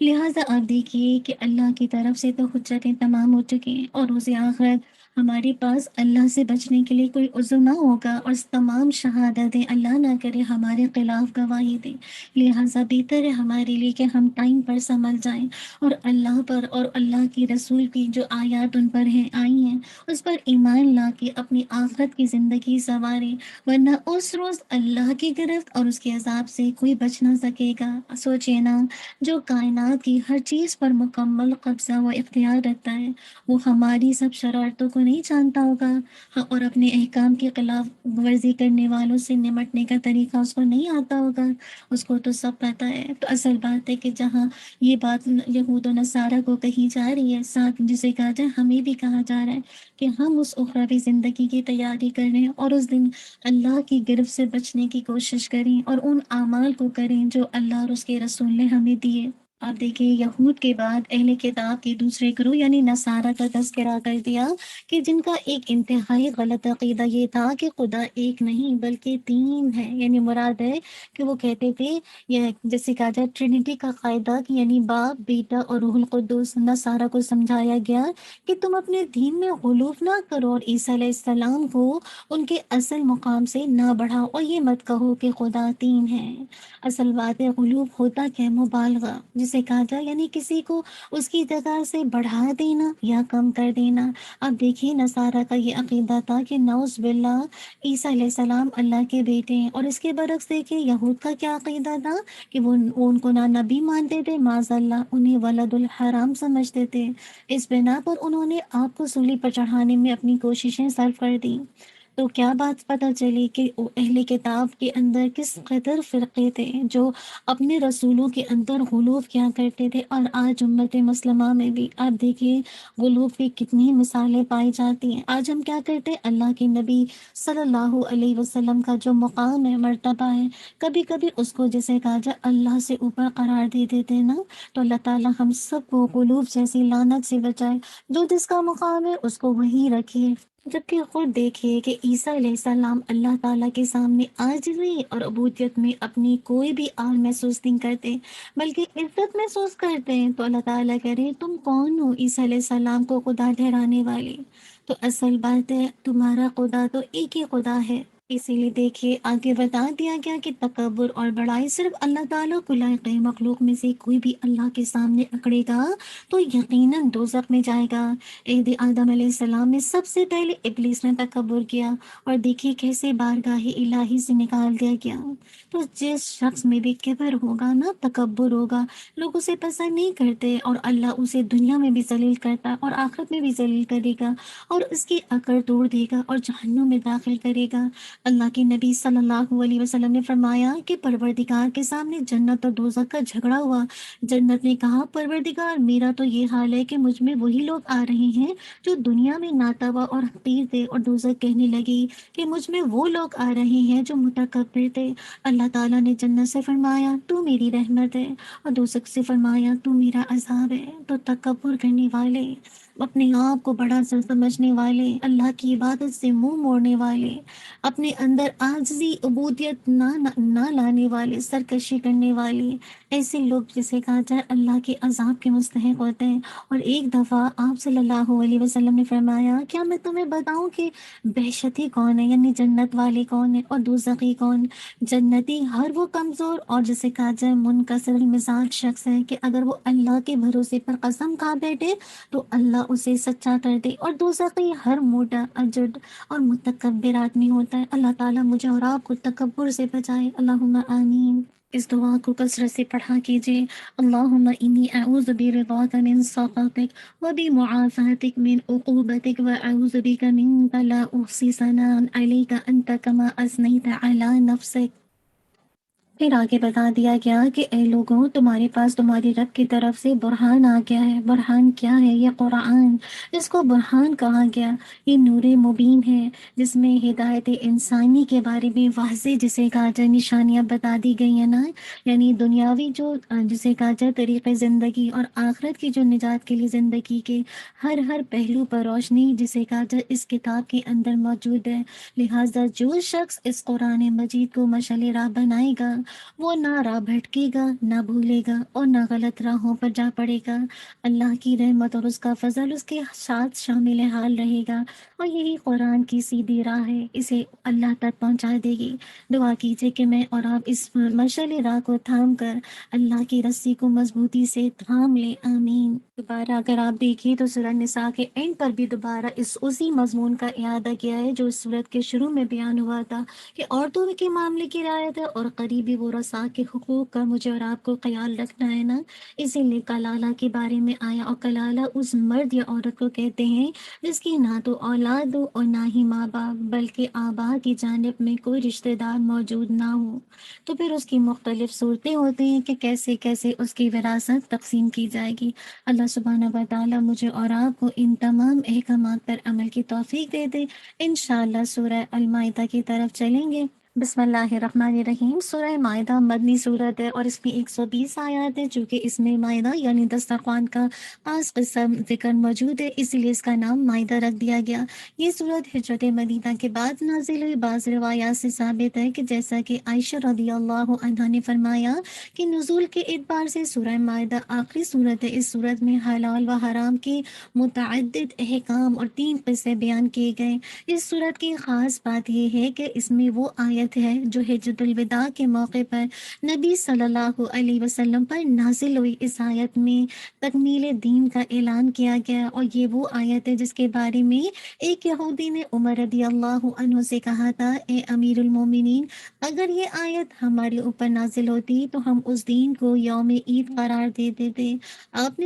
لہٰذا آپ دیکھیے کہ اللہ کی طرف سے تو حجتیں تمام ہو چکی ہیں اور روز آخرت ہمارے پاس اللہ سے بچنے کے لیے کوئی عذر نہ ہوگا اور تمام شہادتیں اللہ نہ کرے ہمارے خلاف گواہی دیں. لہٰذا بہتر ہے ہمارے لیے کہ ہم ٹائم پر سنبھل جائیں اور اللہ پر اور اللہ کی رسول کی جو آیات ان پر آئی ہیں اس پر ایمان لا کے اپنی آخرت کی زندگی سنواریں ورنہ اس روز اللہ کی گرفت اور اس کے عذاب سے کوئی بچ نہ سکے گا. سوچے نا جو کائنات کی ہر چیز پر مکمل قبضہ و اختیار رکھتا ہے وہ ہماری سب شرارتوں کو نہیں جانتا ہوگا، ہاں، اور اپنے احکام کی خلاف ورزی کرنے والوں سے نمٹنے کا طریقہ اس کو نہیں آتا ہوگا، اس کو تو سب پتہ ہے۔ تو اصل بات ہے کہ جہاں یہ بات یہود و نصارہ کو کہی جا رہی ہے، ساتھ جسے کہا جائے ہمیں بھی کہا جا رہا ہے کہ ہم اس اخروی زندگی کی تیاری کریں اور اس دن اللہ کی گرفت سے بچنے کی کوشش کریں اور ان اعمال کو کریں جو اللہ اور اس کے رسول نے ہمیں دیے۔ آپ دیکھیں، یہود کے بعد اہل کتاب کے دوسرے گروہ یعنی نصارہ کا تذکرہ کر دیا کہ جن کا ایک انتہائی غلط عقیدہ یہ تھا کہ خدا ایک نہیں بلکہ تین ہے، یعنی مراد ہے کہ وہ کہتے تھے، یہ جیسے کہا جائے ٹرینٹی کا قاعدہ، کہ یعنی باپ، بیٹا اور روح القدس۔ نصارہ کو سمجھایا گیا کہ تم اپنے دین میں غلوف نہ کرو اور عیسیٰ علیہ السلام کو ان کے اصل مقام سے نہ بڑھاؤ، اور یہ مت کہو کہ خدا تین ہے۔ اصل بات ہے غلوف ہوتا کیا؟ مبالغہ جسے کہا جائے، یعنی کسی کو اس کی جگہ سے بڑھا دینا یا کم کر دینا۔ اب دیکھیے، نصارہ کا یہ عقیدہ تھا کہ نعوذ باللہ عیسیٰ علیہ السلام اللہ کے بیٹے ہیں، اور اس کے برعکس دیکھیے یہود کا کیا عقیدہ تھا کہ وہ ان کو نہ نبی مانتے تھے، معاذ اللہ انہیں ولد الحرام سمجھتے تھے۔ اس بنا پر انہوں نے آپ کو سولی پر چڑھانے میں اپنی کوششیں صرف کر دیں۔ تو کیا بات پتہ چلی کہ اہل کتاب کے اندر کس قدر فرقے تھے جو اپنے رسولوں کے اندر غلوف کیا کرتے تھے، اور آج امت مسلمہ میں بھی آپ دیکھیے غلوف کی کتنی مثالیں پائی جاتی ہیں۔ آج ہم کیا کرتے ہیں، اللہ کے نبی صلی اللہ علیہ وسلم کا جو مقام ہے، مرتبہ ہے، کبھی کبھی اس کو جیسے کہا جائے اللہ سے اوپر قرار دے دیتے ہیں نا۔ تو اللہ تعالیٰ ہم سب کو غلوف جیسی لعنت سے بچائے، جو جس کا مقام ہے اس کو وہی رکھے۔ جبکہ خود دیکھیے کہ عیسیٰ علیہ السلام اللہ تعالیٰ کے سامنے عاجزی اور عبودیت میں اپنی کوئی بھی آل محسوس نہیں کرتے، بلکہ عزت محسوس کرتے ہیں۔ تو اللہ تعالیٰ کہہ رہے ہیں، تم کون ہو عیسیٰ علیہ السلام کو خدا ٹھہرانے والے؟ تو اصل بات ہے تمہارا خدا تو ایک ہی خدا ہے۔ اسی لیے دیکھیے آگے بتا دیا گیا کہ تکبر اور بڑائی صرف اللہ تعالیٰ کو لائق ہے۔ مخلوق میں سے کوئی بھی اللہ کے سامنے اکڑے گا تو یقیناً دوزخ میں جائے گا۔ آدم علیہ السلام میں سب سے پہلے ابلیس نے تکبر کیا، اور دیکھیے کیسے بارگاہ الہی سے نکال دیا گیا۔ تو جس شخص میں بھی کبر ہوگا نا، تکبر ہوگا، لوگ اسے پسند نہیں کرتے، اور اللہ اسے دنیا میں بھی ذلیل کرتا ہے اور آخرت میں بھی ذلیل کرے گا، اور اس کی اکڑ توڑ دے گا اور جہنم میں داخل کرے گا۔ اللہ کے نبی صلی اللہ علیہ وسلم نے فرمایا کہ پروردگار کے سامنے جنت اور دوزخ کا جھگڑا ہوا۔ جنت نے کہا، پروردگار میرا تو یہ حال ہے کہ مجھ میں وہی لوگ آ رہے ہیں جو دنیا میں ناتوا اور حقیر تھے، اور دوزخ کہنے لگی کہ مجھ میں وہ لوگ آ رہے ہیں جو متکبر تھے۔ اللہ تعالیٰ نے جنت سے فرمایا تو میری رحمت ہے، اور دوزخ سے فرمایا تو میرا عذاب ہے۔ تو تکبر کرنے والے، اپنے آپ کو بڑا سمجھنے والے، اللہ کی عبادت سے منہ موڑنے والے، اپنے اندر عاجزی عبودیت نہ لانے والے، سرکشی کرنے والے، ایسے لوگ جسے کہا جائے اللہ کے عذاب کے مستحق ہوتے ہیں۔ اور ایک دفعہ آپ صلی اللہ علیہ وسلم نے فرمایا، کیا میں تمہیں بتاؤں کہ بہشتی کون ہے، یعنی جنت والے کون ہے اور دوزخی کون؟ جنتی ہر وہ کمزور اور جسے کہا جائے منکسر المزاج شخص ہے کہ اگر وہ اللہ کے بھروسے پر قسم کھا بیٹھے تو اللہ اسے سچا کر دے، اور دوزخی ہر موٹا اجڈ اور متکبر آدمی ہوتا ہے۔ اللہ تعالیٰ مجھے اور آپ کو تکبر سے بچائے، اللہم آمین۔ اس دعا کو کثرت سے پڑھا کیجیے، اللہم انی اعوذ برضاک من سخطک وبمعافاتک من عقوبتک واعوذ بک منک لا احصی ثناء علیک انت کما اثنیت علی نفسک۔ پھر آگے بتا دیا گیا کہ اے لوگوں، تمہارے پاس تمہاری رب کی طرف سے برہان آ گیا ہے۔ برہان کیا ہے؟ یہ قرآن، جس کو برہان کہا گیا، یہ نور مبین ہے، جس میں ہدایت انسانی کے بارے میں واضح جسے کہا جائے نشانیاں بتا دی گئی ہیں نا، یعنی دنیاوی جو جسے کہا جائے طریقے زندگی اور آخرت کی جو نجات کے لیے زندگی کے ہر پہلو پر روشنی جسے کہا جائے اس کتاب کے اندر موجود ہے۔ لہٰذا جو شخص اس قرآن مجید کو مشعل راہ بنائے گا، وہ نہ راہ بھٹکے گا، نہ بھولے گا، اور نہ غلط راہوں پر جا پڑے گا۔ اللہ کی رحمت اور اس کا فضل اس کے ساتھ شامل حال رہے گا، اور یہی قرآن کی سیدھی راہ ہے، اسے اللہ تک پہنچا دے گی۔ دعا کیجیے کہ میں اور آپ اس مشعل راہ کو تھام کر اللہ کی رسی کو مضبوطی سے تھام لیں، آمین۔ دوبارہ اگر آپ دیکھیں تو سورہ نساء کے اینڈ پر بھی دوبارہ اسی مضمون کا اعادہ کیا ہے جو اس سورت کے شروع میں بیان ہوا تھا، کہ عورتوں کے معاملے کی رعایت ہے اور قریبی غریب و رسا کے حقوق کا مجھے اور آپ کو خیال رکھنا ہے نا، اسی لیے کلالہ کے بارے میں آیا، اور کلالہ اس مرد یا عورت کو کہتے ہیں جس کی نہ تو اولاد ہو اور نہ ہی ماں باپ، بلکہ آبا کی جانب میں کوئی رشتہ دار موجود نہ ہو۔ تو پھر اس کی مختلف صورتیں ہوتی ہیں کہ کیسے کیسے اس کی وراثت تقسیم کی جائے گی۔ اللہ سبحانہ و تعالیٰ مجھے اور آپ کو ان تمام احکامات پر عمل کی توفیق دے دے۔ انشاءاللہ سورہ المائدہ کی طرف چلیں گے۔ بسم اللہ الرحمن الرحیم۔ سورہ مائدہ مدنی صورت ہے اور اس میں 120 آیات ہے، چونکہ اس میں مائدہ یعنی دسترخوان کا خاص قسم ذکر موجود ہے، اسی لیے اس کا نام مائدہ رکھ دیا گیا۔ یہ صورت ہجرت مدینہ کے بعد نازل ہوئی۔ بعض روایات سے ثابت ہے کہ جیسا کہ عائشہ رضی اللہ عنہا نے فرمایا کہ نزول کے اعتبار سے سورہ مائدہ آخری صورت ہے۔ اس صورت میں حلال و حرام کے متعدد احکام اور 3 قصے بیان کیے گئے۔ اس صورت کی خاص بات یہ ہے کہ اس میں وہ آیت ہے جو حجۃ الوداع کے موقع پر نبی صلی اللہ علیہ وسلم پر نازل ہوئی۔ اس آیت میں تکمیل دین کا اعلان کیا گیا، اور یہ وہ آیت ہے جس کے بارے میں ایک یہودی نے عمر رضی اللہ عنہ سے کہا تھا، اے امیر المومنین، اگر یہ آیت ہمارے اوپر نازل ہوتی تو ہم اس دین کو یوم عید قرار دے دیتے۔ آپ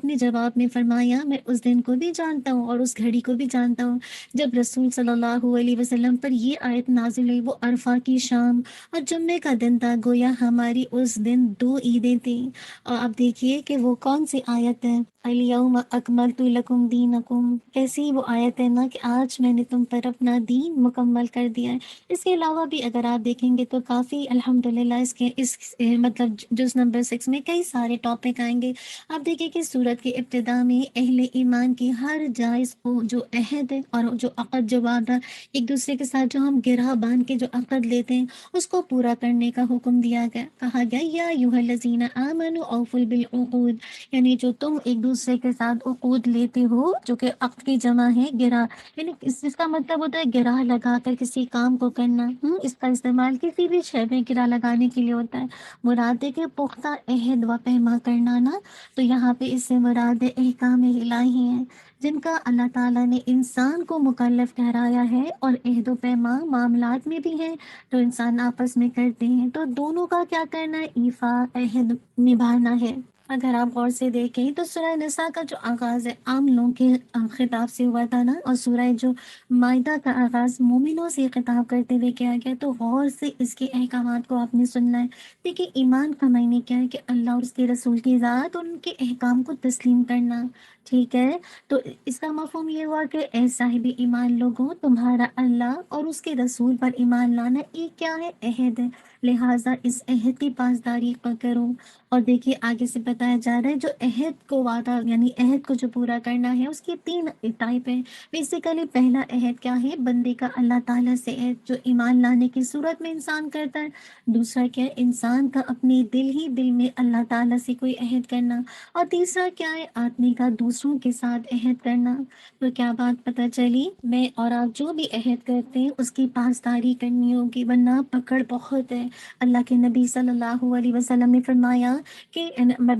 نے جواب میں فرمایا، میں اس دن کو بھی جانتا ہوں اور اس گھڑی کو بھی جانتا ہوں جب رسول صلی اللہ علیہ وسلم پر یہ آیت نازل ہوئی۔ وہ عرفہ کی شام اور جمعے کا دن تھا، گویا ہماری اس دن 2 عیدیں تھیں۔ اور اب دیکھیے کہ وہ کون سی آیت ہے، الیوم اکملت لکم دینکم، کیسی وہ آیت ہے نا کہ آج میں نے تم پر اپنا دین مکمل کر دیا ہے۔ اس کے علاوہ بھی اگر آپ دیکھیں گے تو کافی الحمدللہ اس مطلب جز نمبر 6 میں کئی سارے ٹاپک آئیں گے۔ آپ دیکھیں کہ سورت کے ابتدا میں اہل ایمان کی ہر جائز جو عہد ہے اور جو عقد، جو وعدہ ایک دوسرے کے ساتھ جو ہم گرہ باندھ کے جو عقد لیتے ہیں، اس کو پورا کرنے کا حکم دیا گیا۔ کہا گیا یا ایھا الذین آمنوا اوفوا بالعقود، یعنی جو تم ایک دوسرے کے ساتھ عقود لیتے ہو، جو کہ عقد کی جمع ہے گرہ، یعنی اس کا مطلب ہوتا ہے گرہ لگا کر کسی کام کو کرنا۔ اس کا استعمال کسی بھی شے میں گرہ لگانے کے لیے ہوتا ہے۔ مراد ہے کہ پختہ عہد و پیما کرنا نا، تو یہاں پہ اس سے مراد احکام الہی ہیں جن کا اللہ تعالیٰ نے انسان کو مکلف ٹھہرایا ہے، اور عہد و پیما معاملات میں بھی ہے تو انسان آپس میں کرتے ہیں، تو دونوں کا کیا کرنا ہے، ایفا عہد نبھانا ہے۔ اگر آپ غور سے دیکھیں تو سورہ نساء کا جو آغاز ہے عام لوگوں کے خطاب سے ہوا تھا نا، اور سورہ جو مائدہ کا آغاز مومنوں سے خطاب کرتے ہوئے کیا گیا، تو غور سے اس کے احکامات کو آپ نے سننا ہے۔ دیکھیں ایمان کا معنی کیا ہے کہ اللہ اور اس کے رسول کی ذات اور ان کے احکام کو تسلیم کرنا، ٹھیک ہے۔ تو اس کا مفہوم یہ ہوا کہ اے صاحب ایمان لوگوں، تمہارا اللہ اور اس کے رسول پر ایمان لانا ایک کیا ہے، عہد ہے، لہٰذا اس عہد کی پاسداری کرو۔ اور دیکھیے آگے سے بتایا جا رہا ہے جو عہد کو وعدہ یعنی عہد کو جو پورا کرنا ہے اس کی 3 ٹائپ ہیں۔ بیسیکلی پہلا عہد کیا ہے، بندے کا اللہ تعالیٰ سے عہد جو ایمان لانے کی صورت میں انسان کرتا ہے۔ دوسرا کیا ہے، انسان کا اپنے دل ہی دل میں اللہ تعالیٰ سے کوئی عہد کرنا۔ اور تیسرا کیا ہے، آدمی کا دوسروں کے ساتھ عہد کرنا۔ تو کیا بات پتہ چلی، میں اور آپ جو بھی عہد کرتے ہیں اس کی پاسداری کرنی ہوگی، ورنہ پکڑ بہت ہے۔ اللہ کے نبی صلی اللہ علیہ وسلم نے فرمایا کہ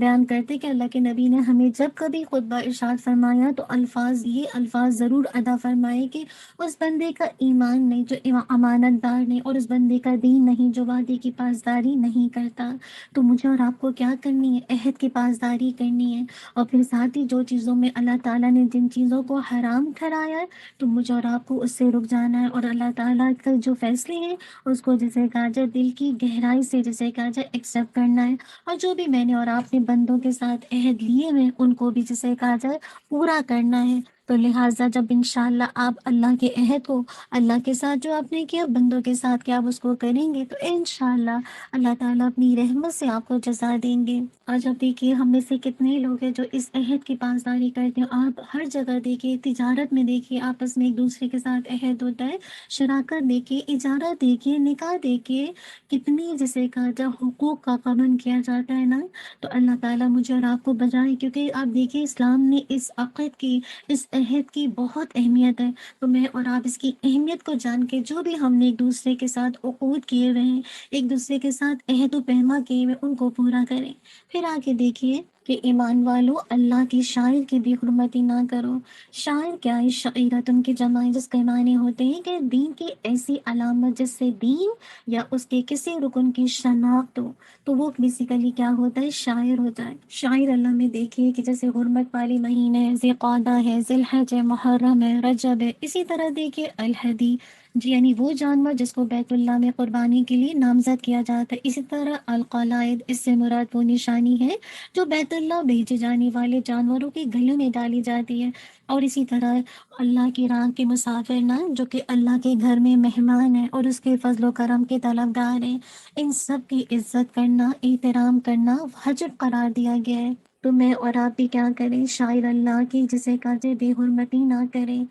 بیان کرتے کہ اللہ کے نبی نے ہمیں جب کبھی خطبہ ارشاد فرمایا تو یہ الفاظ ضرور ادا فرمائے کہ اس بندے کا ایمان نہیں جو امانت دار نہیں، اور اس بندے کا دین نہیں جو وعدے کی پاسداری نہیں کرتا۔ تو مجھے اور آپ کو کیا کرنی ہے، عہد کی پاسداری کرنی ہے۔ اور پھر ساتھ ہی جو چیزوں میں اللہ تعالیٰ نے جن چیزوں کو حرام ٹھہرایا ہے تو مجھے اور آپ کو اس سے رک جانا ہے، اور اللہ تعالیٰ کا جو فیصلے ہیں اس کو جسے کہا جائے دل کی گہرائی سے جسے کہا جائے ایکسیپٹ کرنا ہے۔ اور جو بھی میں نے اور آپ نے بندوں کے ساتھ عہد لیے ہیں ان کو بھی جسے کہا جائے پورا کرنا ہے۔ تو لہٰذا جب انشاءاللہ آپ اللہ کے عہد کو اللہ کے ساتھ جو آپ نے کیا بندوں کے ساتھ کیا آپ اس کو کریں گے تو انشاءاللہ اللہ تعالیٰ اپنی رحمت سے آپ کو جزا دیں گے۔ آج آپ دیکھیے ہم میں سے کتنے لوگ ہیں جو اس عہد کی پاسداری کرتے ہیں۔ آپ ہر جگہ دیکھیے، تجارت میں دیکھیے، آپس میں ایک دوسرے کے ساتھ عہد ہوتا ہے، شراکت دیکھیے، اجارت دیکھیے، نکاح دیکھیے، کتنی جسے کہا جائے حقوق کا پابند کیا جاتا ہے نا۔ تو اللہ تعالیٰ مجھے اور آپ کو بچائے، کیونکہ آپ دیکھیے اسلام نے اس عقد کی، اس عہد کی بہت اہمیت ہے۔ تو میں اور آپ اس کی اہمیت کو جان کے جو بھی ہم نے ایک دوسرے کے ساتھ عقود کیے ہوئے ہیں، ایک دوسرے کے ساتھ عہد و پیما کیے ہوئے ان کو پورا کریں۔ پھر آگے دیکھیے کہ ایمان والو اللہ کی شاعر کی بھی حرمتی نہ کرو۔ شاعر کیا ہے؟ شعیرت ان کی جمع ہے، جس کے معنی ہوتے ہیں کہ دین کی ایسی علامت جس سے دین یا اس کے کسی رکن کی شناخت ہو، تو وہ بیسیکلی کیا ہوتا ہے؟ شاعر ہوتا ہے۔ شاعر اللہ میں دیکھیے کہ جیسے حرمت والی مہینے ذی قعدہ ہے، ذی الحج ہے، محرم ہے، رجب ہے، اسی طرح دیکھیے الحدی جی یعنی وہ جانور جس کو بیت اللہ میں قربانی کے لیے نامزد کیا جاتا ہے۔ اسی طرح القلائد، اس سے مراد وہ نشانی ہے جو بیت اللہ بھیجے جانے والے جانوروں کے گلوں میں ڈالی جاتی ہے۔ اور اسی طرح اللہ کی راہ کے مسافر نا، جو کہ اللہ کے گھر میں مہمان ہیں اور اس کے فضل و کرم کے طلبگار ہیں، ان سب کی عزت کرنا، احترام کرنا حجب قرار دیا گیا ہے۔ تو میں اور آپ بھی کیا کریں؟ شاعر اللہ کی جسے کہتے بے حرمتی نہ کریں۔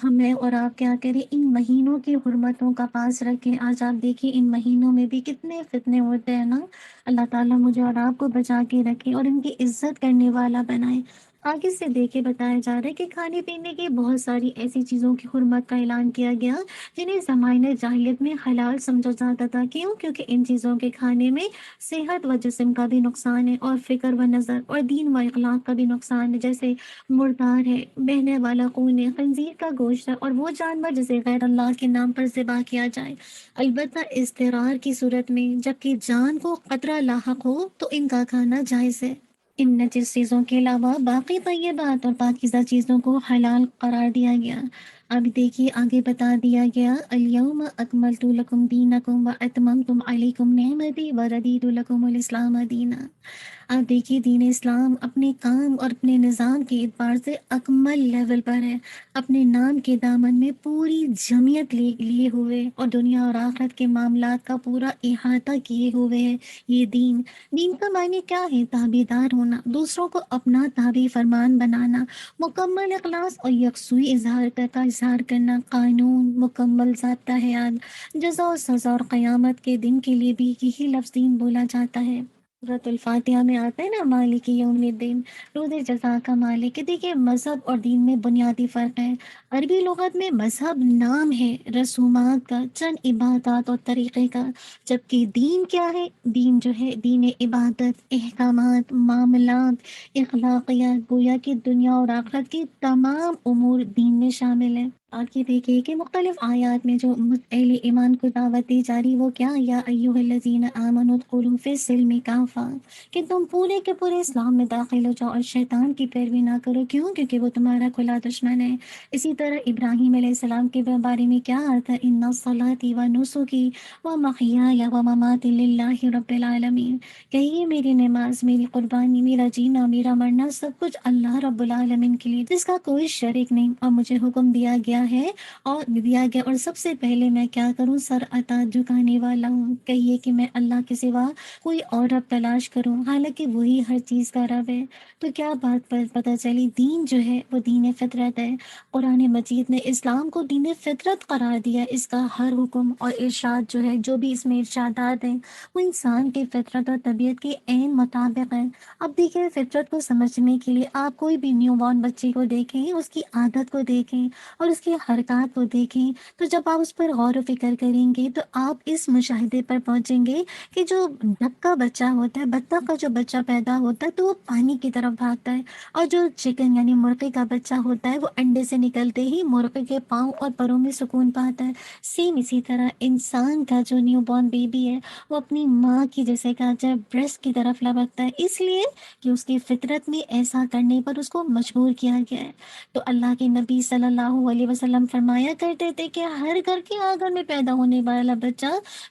میں اور آپ کیا کریں؟ ان مہینوں کی حرمتوں کا پاس رکھیں۔ آج آپ دیکھیں ان مہینوں میں بھی کتنے فتنے ہوتے ہیں نا۔ اللہ تعالیٰ مجھے اور آپ کو بچا کے رکھے اور ان کی عزت کرنے والا بنائے۔ آگے سے دیکھے بتایا جا رہا ہے کہ کھانے پینے کی بہت ساری ایسی چیزوں کی حرمت کا اعلان کیا گیا جنہیں زمانۂ جاہلیت میں حلال سمجھا جاتا تھا۔ کیوں؟ کیونکہ ان چیزوں کے کھانے میں صحت و جسم کا بھی نقصان ہے، اور فکر و نظر اور دین و اخلاق کا بھی نقصان ہے، جیسے مردار ہے، بہنے والا خون ہے، خنزیر کا گوشت ہے، اور وہ جانور جسے غیر اللہ کے نام پر ذبح کیا جائے، البتہ اضطرار کی صورت میں، جبکہ جان کو خطرہ لاحق ہو تو ان کا کھانا جائز ہے۔ ان نجس چیزوں کے علاوہ باقی طیبات اور پاکیزہ چیزوں کو حلال قرار دیا گیا۔ اب دیکھیے آگے بتا دیا گیا الیوم اکملت لکم دینکم و اتممتم علیکم نعمتی و رضیت لکم الاسلام دینا۔ آپ دیکھیے دین اسلام اپنے کام اور اپنے نظام کے اعتبار سے اکمل لیول پر ہے، اپنے نام کے دامن میں پوری جمعیت لیے ہوئے اور دنیا اور آخرت کے معاملات کا پورا احاطہ کیے ہوئے ہے۔ یہ دین، دین کا معنی کیا ہے؟ تابعدار ہونا، دوسروں کو اپنا تابع فرمان بنانا، مکمل اخلاص اور یکسوئی کا اظہار کرنا، قانون، مکمل ضابطہ حیات، جزا و سزا اور قیامت کے دن کے لیے بھی یہی لفظ دین بولا جاتا ہے۔ سورۃ الفاتحہ میں آتا ہے نا مالک یوم الدین، روز جزا کا مالک۔ دیکھیے مذہب اور دین میں بنیادی فرق ہے۔ عربی لغت میں مذہب نام ہے رسومات کا، چند عبادات اور طریقے کا، جبکہ دین کیا ہے؟ دین جو ہے دین عبادت، احکامات، معاملات، اخلاقیات، گویا کہ دنیا اور آخرت کی تمام امور دین میں شامل ہیں۔ آگے دیکھیے کہ مختلف آیات میں جو اہل ایمان کو دعوت دی جا رہی وہ کیا؟ یا ایھا الذین آمنوا ادخلوا فی السلم کافہ، کہ تم پورے کے پورے اسلام میں داخل ہو جاؤ اور شیطان کی پیروی نہ کرو۔ کیوں؟ کیونکہ وہ تمہارا کھلا دشمن ہے۔ اسی طرح ابراہیم علیہ السلام کے بارے میں کیا آتا ہے؟ ان صلاتی و نسکی و محیای و مماتی للہ رب العالمین، کہیے میری نماز، میری قربانی، میرا جینا، میرا مرنا سب کچھ اللہ رب العالمین کے لیے، جس کا کوئی شریک نہیں، اور مجھے حکم دیا گیا ہے اور سب سے پہلے میں کیا کروں؟ سر اطاعت جھکانے والا ہوں۔ کہیے کہ میں اللہ کے سوا کوئی اور رب تلاش کروں، حالانکہ وہی ہر چیز کا رب ہے۔ تو کیا بات پر پتہ چلی؟ دین جو ہے وہ دین فطرت ہے۔ قرآن مجید نے اسلام کو دین فطرت قرار دیا۔ اس کا ہر حکم اور ارشاد جو ہے، جو بھی اس میں ارشادات ہیں، وہ انسان کی فطرت اور طبیعت کے عین مطابق ہے۔ اب دیکھیں فطرت کو سمجھنے کے لیے آپ کوئی بھی نیو بورن بچے کو دیکھیں، اس کی عادت کو دیکھیں اور اس کی حرکات کو دیکھیں، تو جب آپ اس پر غور و فکر کریں گے تو آپ اس مشاہدے پر پہنچیں گے کہ جو ڈک کا بچہ ہوتا ہے، بطخ کا جو بچہ پیدا ہوتا ہے تو وہ پانی کی طرف بھاگتا ہے، اور جو چکن یعنی مرغی کا بچہ ہوتا ہے وہ انڈے سے نکلتے ہی مرغی کے پاؤں اور پروں میں سکون پاتا ہے۔ سیم اسی طرح انسان کا جو نیو بورن بیبی ہے وہ اپنی ماں کی جیسے کہا جائے بریسٹ کی طرف لپکتا ہے، اس لیے کہ اس کی فطرت میں ایسا کرنے پر اس کو مجبور کیا گیا ہے۔ تو اللہ کے نبی صلی اللہ علیہ وسلم فرمایا کرتے تھے کہ ہر گھر کے آنگن میں پیدا ہونے والا بچہ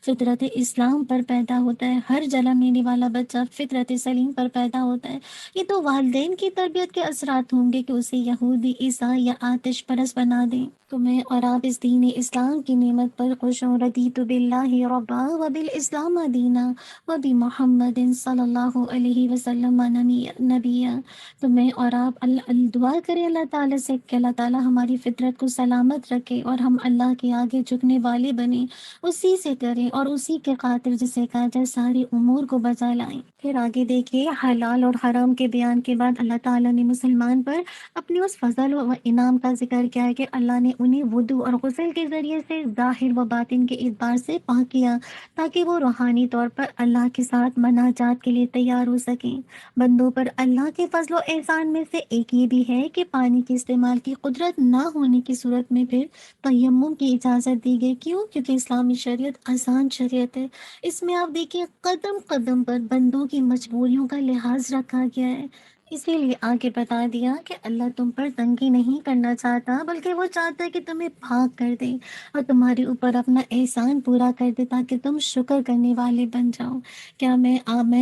فطرت اسلام پر پیدا ہوتا ہے، ہر جنم لینے والا بچہ فطرت سلیم پر پیدا ہوتا ہے۔ یہ تو والدین کی تربیت کے اثرات ہوں گے کہ اسے یہودی، عیسائی یا آتش پرست بنا دیں۔ تو میں اور آپ اس دین اسلام کی نعمت پر خوش ہوں۔ رضیت باللہ ربا و بالاسلام دینا و بمحمد صلی اللہ علیہ وسلم نبیہ۔ تو میں اور آپ دعا کریں اللہ تعالیٰ سے کہ اللہ تعالیٰ ہماری فطرت کو سلامت رکھے اور ہم اللہ کے آگے جھکنے والے بنیں، اسی سے کریں اور اسی کے خاطر جسے کہا جائے سارے امور کو بچا لائیں۔ پھر آگے دیکھیے، حلال اور حرام کے بیان کے بعد اللہ تعالیٰ نے مسلمان پر اپنی اس فضل و انعام کا ذکر کیا ہے کہ اللہ نے انہیں وضو اور غسل کے ذریعے سے ظاہر و باطن کے اعتبار سے پاک کیا، تاکہ وہ روحانی طور پر اللہ کے ساتھ مناجات کے لیے تیار ہو سکیں۔ بندوں پر اللہ کے فضل و احسان میں سے ایک یہ بھی ہے کہ پانی کے استعمال کی قدرت نہ ہونے کی صورت میں پھر تیمم کی اجازت دی گئی۔ کیوں؟ کیونکہ اسلامی شریعت آسان شریعت ہے۔ اس میں آپ دیکھیے قدم قدم پر بندوں کی مجبوریوں کا لحاظ رکھا گیا ہے۔ اسی لیے آگے بتا دیا کہ اللہ تم پر تنگی نہیں کرنا چاہتا، بلکہ وہ چاہتا ہے کہ تمہیں پاک کر دے اور تمہارے اوپر اپنا احسان پورا کر دے تاکہ تم شکر کرنے والے بن جاؤ۔ کیا میں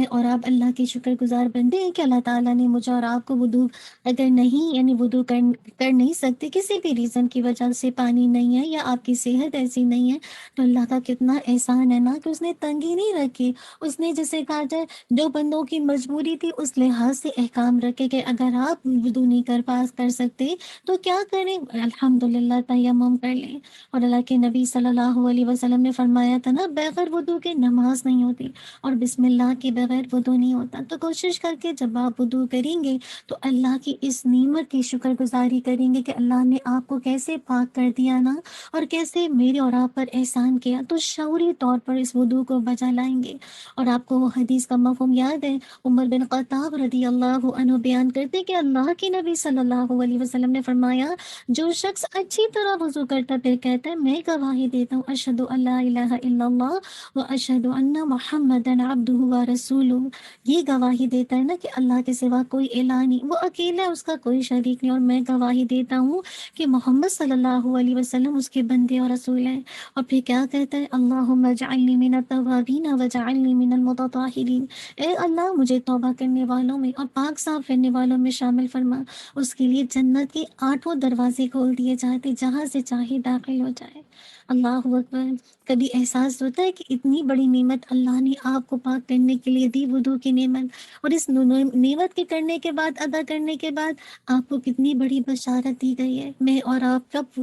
اور آپ اللہ کے شکر گزار بنتے ہیں کہ اللہ تعالیٰ نے مجھے اور آپ کو وضو اگر نہیں یعنی وضو کر نہیں سکتے، کسی بھی ریزن کی وجہ سے پانی نہیں ہے یا آپ کی صحت ایسی نہیں ہے، تو اللہ کا کتنا احسان ہے نا کہ اس نے تنگی نہیں رکھی۔ اس نے جسے کہا جائے جو بندوں کی مجبوری تھی اس لحاظ سے احکام رکھے کہ اگر آپ وضو نہیں کر سکتے تو کیا کریں؟ الحمدللہ تیمم کر لیں۔ اور اللہ کے نبی صلی اللہ علیہ وسلم نے فرمایا تھا نا، بغیر وضو کے نماز نہیں ہوتی اور بسم اللہ کے بغیر وضو نہیں ہوتا۔ تو کوشش کر کے جب آپ وضو کریں گے تو اللہ کی اس نعمت کی شکر گزاری کریں گے کہ اللہ نے آپ کو کیسے پاک کر دیا نا، اور کیسے میرے اور آپ پر احسان کیا، تو شعوری طور پر اس وضو کو بجا لائیں گے۔ اور آپ کو وہ حدیث کا مفہوم یاد ہے، عمر بن خطاب رضی اللہ عنہ بیان کرتے کہ اللہ کے نبی صلی اللہ علیہ وسلم نے فرمایا، جو شخص اچھی طرح وضو کرتا پھر کہتا ہے میں گواہی دیتا ہوں اشہد ان لا الہ الا اللہ و اشہد ان محمدن عبدہ و رسولہ، یہ گواہی دیتا ہے نا کہ اللہ کے سوا کوئی الہ نہیں، وہ اکیلا ہے، اس کا کوئی شریک نہیں، اور میں گواہی دیتا ہوں کہ محمد صلی اللہ علیہ وسلم اس کے بندے اور رسول ہیں۔ اور پھر کیا کہتا ہے، اللہم اجعلنی من التوابین وجعلنی من المتطہرین، اے اللہ مجھے توبہ کرنے والوں میں اور پاک صاف رہنے والوں میں شامل فرما۔ اس کے لیے جنت کے 8 دروازے کھول دیے جاتے، جہاں سے چاہے داخل ہو جائے۔ اللہ اکبر۔ کبھی احساس ہوتا ہے کہ اتنی بڑی نعمت اللہ نے آپ کو پاک کرنے کے لیے دی، وضو کی نعمت، اور اس نعمت کے کرنے کے بعد، ادا کرنے کے بعد آپ کو کتنی بڑی بشارت دی گئی ہے۔ میں اور آپ کب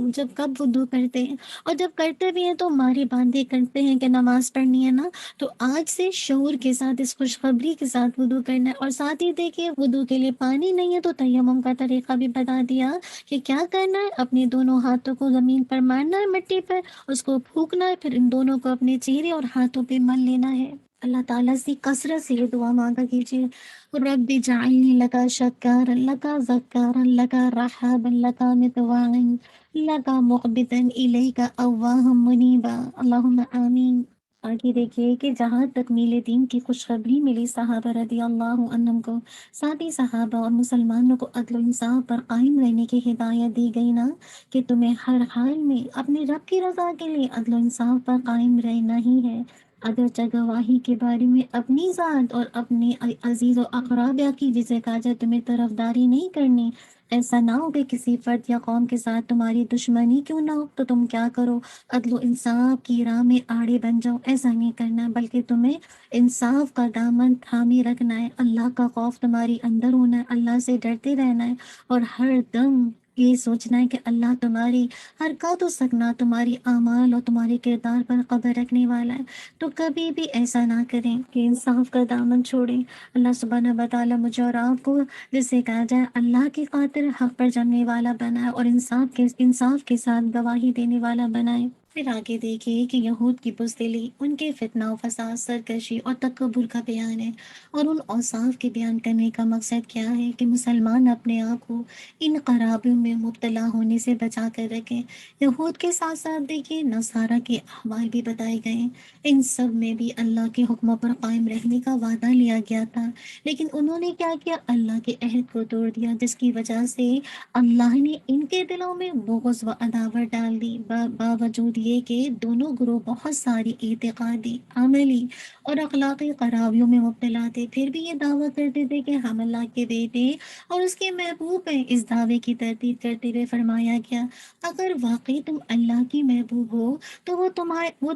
وضو کرتے ہیں، اور جب کرتے بھی ہیں تو مارے باندھے کرتے ہیں کہ نماز پڑھنی ہے نا، تو آج سے شعور کے ساتھ اس خوشخبری کے ساتھ وضو کرنا ہے۔ اور ساتھ ہی دیکھیے، وضو کے لیے پانی نہیں ہے تو تیمم کا طریقہ بھی بتا دیا کہ کیا کرنا ہے، اپنے دونوں ہاتھوں کو زمین پر مارنا ہے، مٹی پر اس کو پھونکنا ہے، پھر ان دونوں کو اپنے چہرے اور ہاتھوں پہ مل لینا ہے۔ اللہ تعالیٰ سے کثرت سے یہ دعا مانگا کیجیے، رب اجعلنی لکا شکارا لکا ذکارا لکا رحابا لکا مطواعا لکا مخبتا الیکا اواہا منیبا، اللہم آمین۔ آگے دیکھیے کہ جہاں تک میلے دین کی خوشخبری ملی صحابہ رضی اللہ عنہم کو، ساتھ ہی صحابہ اور مسلمانوں کو عدل و انصاف پر قائم رہنے کی ہدایت دی گئی نا، کہ تمہیں ہر حال میں اپنے رب کی رضا کے لیے عدل و انصاف پر قائم رہنا ہی ہے۔ اگرچہ گواہی کے بارے میں اپنی ذات اور اپنے عزیز و اقربا کی جسے کہا جائے تمہیں طرفداری نہیں کرنی، ایسا نہ ہو کہ کسی فرد یا قوم کے ساتھ تمہاری دشمنی کیوں نہ ہو تو تم کیا کرو، عدل و انصاف کی راہ میں آڑے بن جاؤ۔ ایسا نہیں کرنا، بلکہ تمہیں انصاف کا دامن تھامے رکھنا ہے، اللہ کا خوف تمہارے اندر ہونا ہے، اللہ سے ڈرتے رہنا ہے، اور ہر دم یہ سوچنا ہے کہ اللہ تمہاری حرکات و سکنات، تمہاری اعمال اور تمہارے کردار پر خبر رکھنے والا ہے۔ تو کبھی بھی ایسا نہ کریں کہ انصاف کا دامن چھوڑیں۔ اللہ سبحانہ و تعالیٰ مجھے اور آپ کو جسے کہا جائے اللہ کی خاطر حق پر جمنے والا بنائے اور انصاف کے ساتھ گواہی دینے والا بنائے۔ پھر آگے دیکھیے کہ یہود کی بزدلی، ان کے فتنہ و فساد، سرکشی اور تکبر کا بیان ہے، اور ان اوصاف کے بیان کرنے کا مقصد کیا ہے کہ مسلمان اپنے آپ کو ان خرابیوں میں مبتلا ہونے سے بچا کر رکھیں۔ یہود کے ساتھ ساتھ دیکھیے نصارہ کے احوال بھی بتائے گئے ہیں، ان سب میں بھی اللہ کے حکموں پر قائم رہنے کا وعدہ لیا گیا تھا، لیکن انہوں نے کیا کیا، اللہ کے عہد کو توڑ دیا، جس کی وجہ سے اللہ نے ان کے دلوں میں بغض و عداوت ڈال دی۔ باوجود یہ کہ دونوں گروہ بہت ساری اعتقادی، عملی اور اخلاقی خرابیوں میں مبتلا تھے، پھر بھی یہ دعویٰ کرتے تھے کہ ہم اللہ کے بیٹے اور اس کے محبوب ہیں۔ اس دعوے کی تردید کرتے ہوئے فرمایا گیا، اگر واقعی تم اللہ کی محبوب ہو تو وہ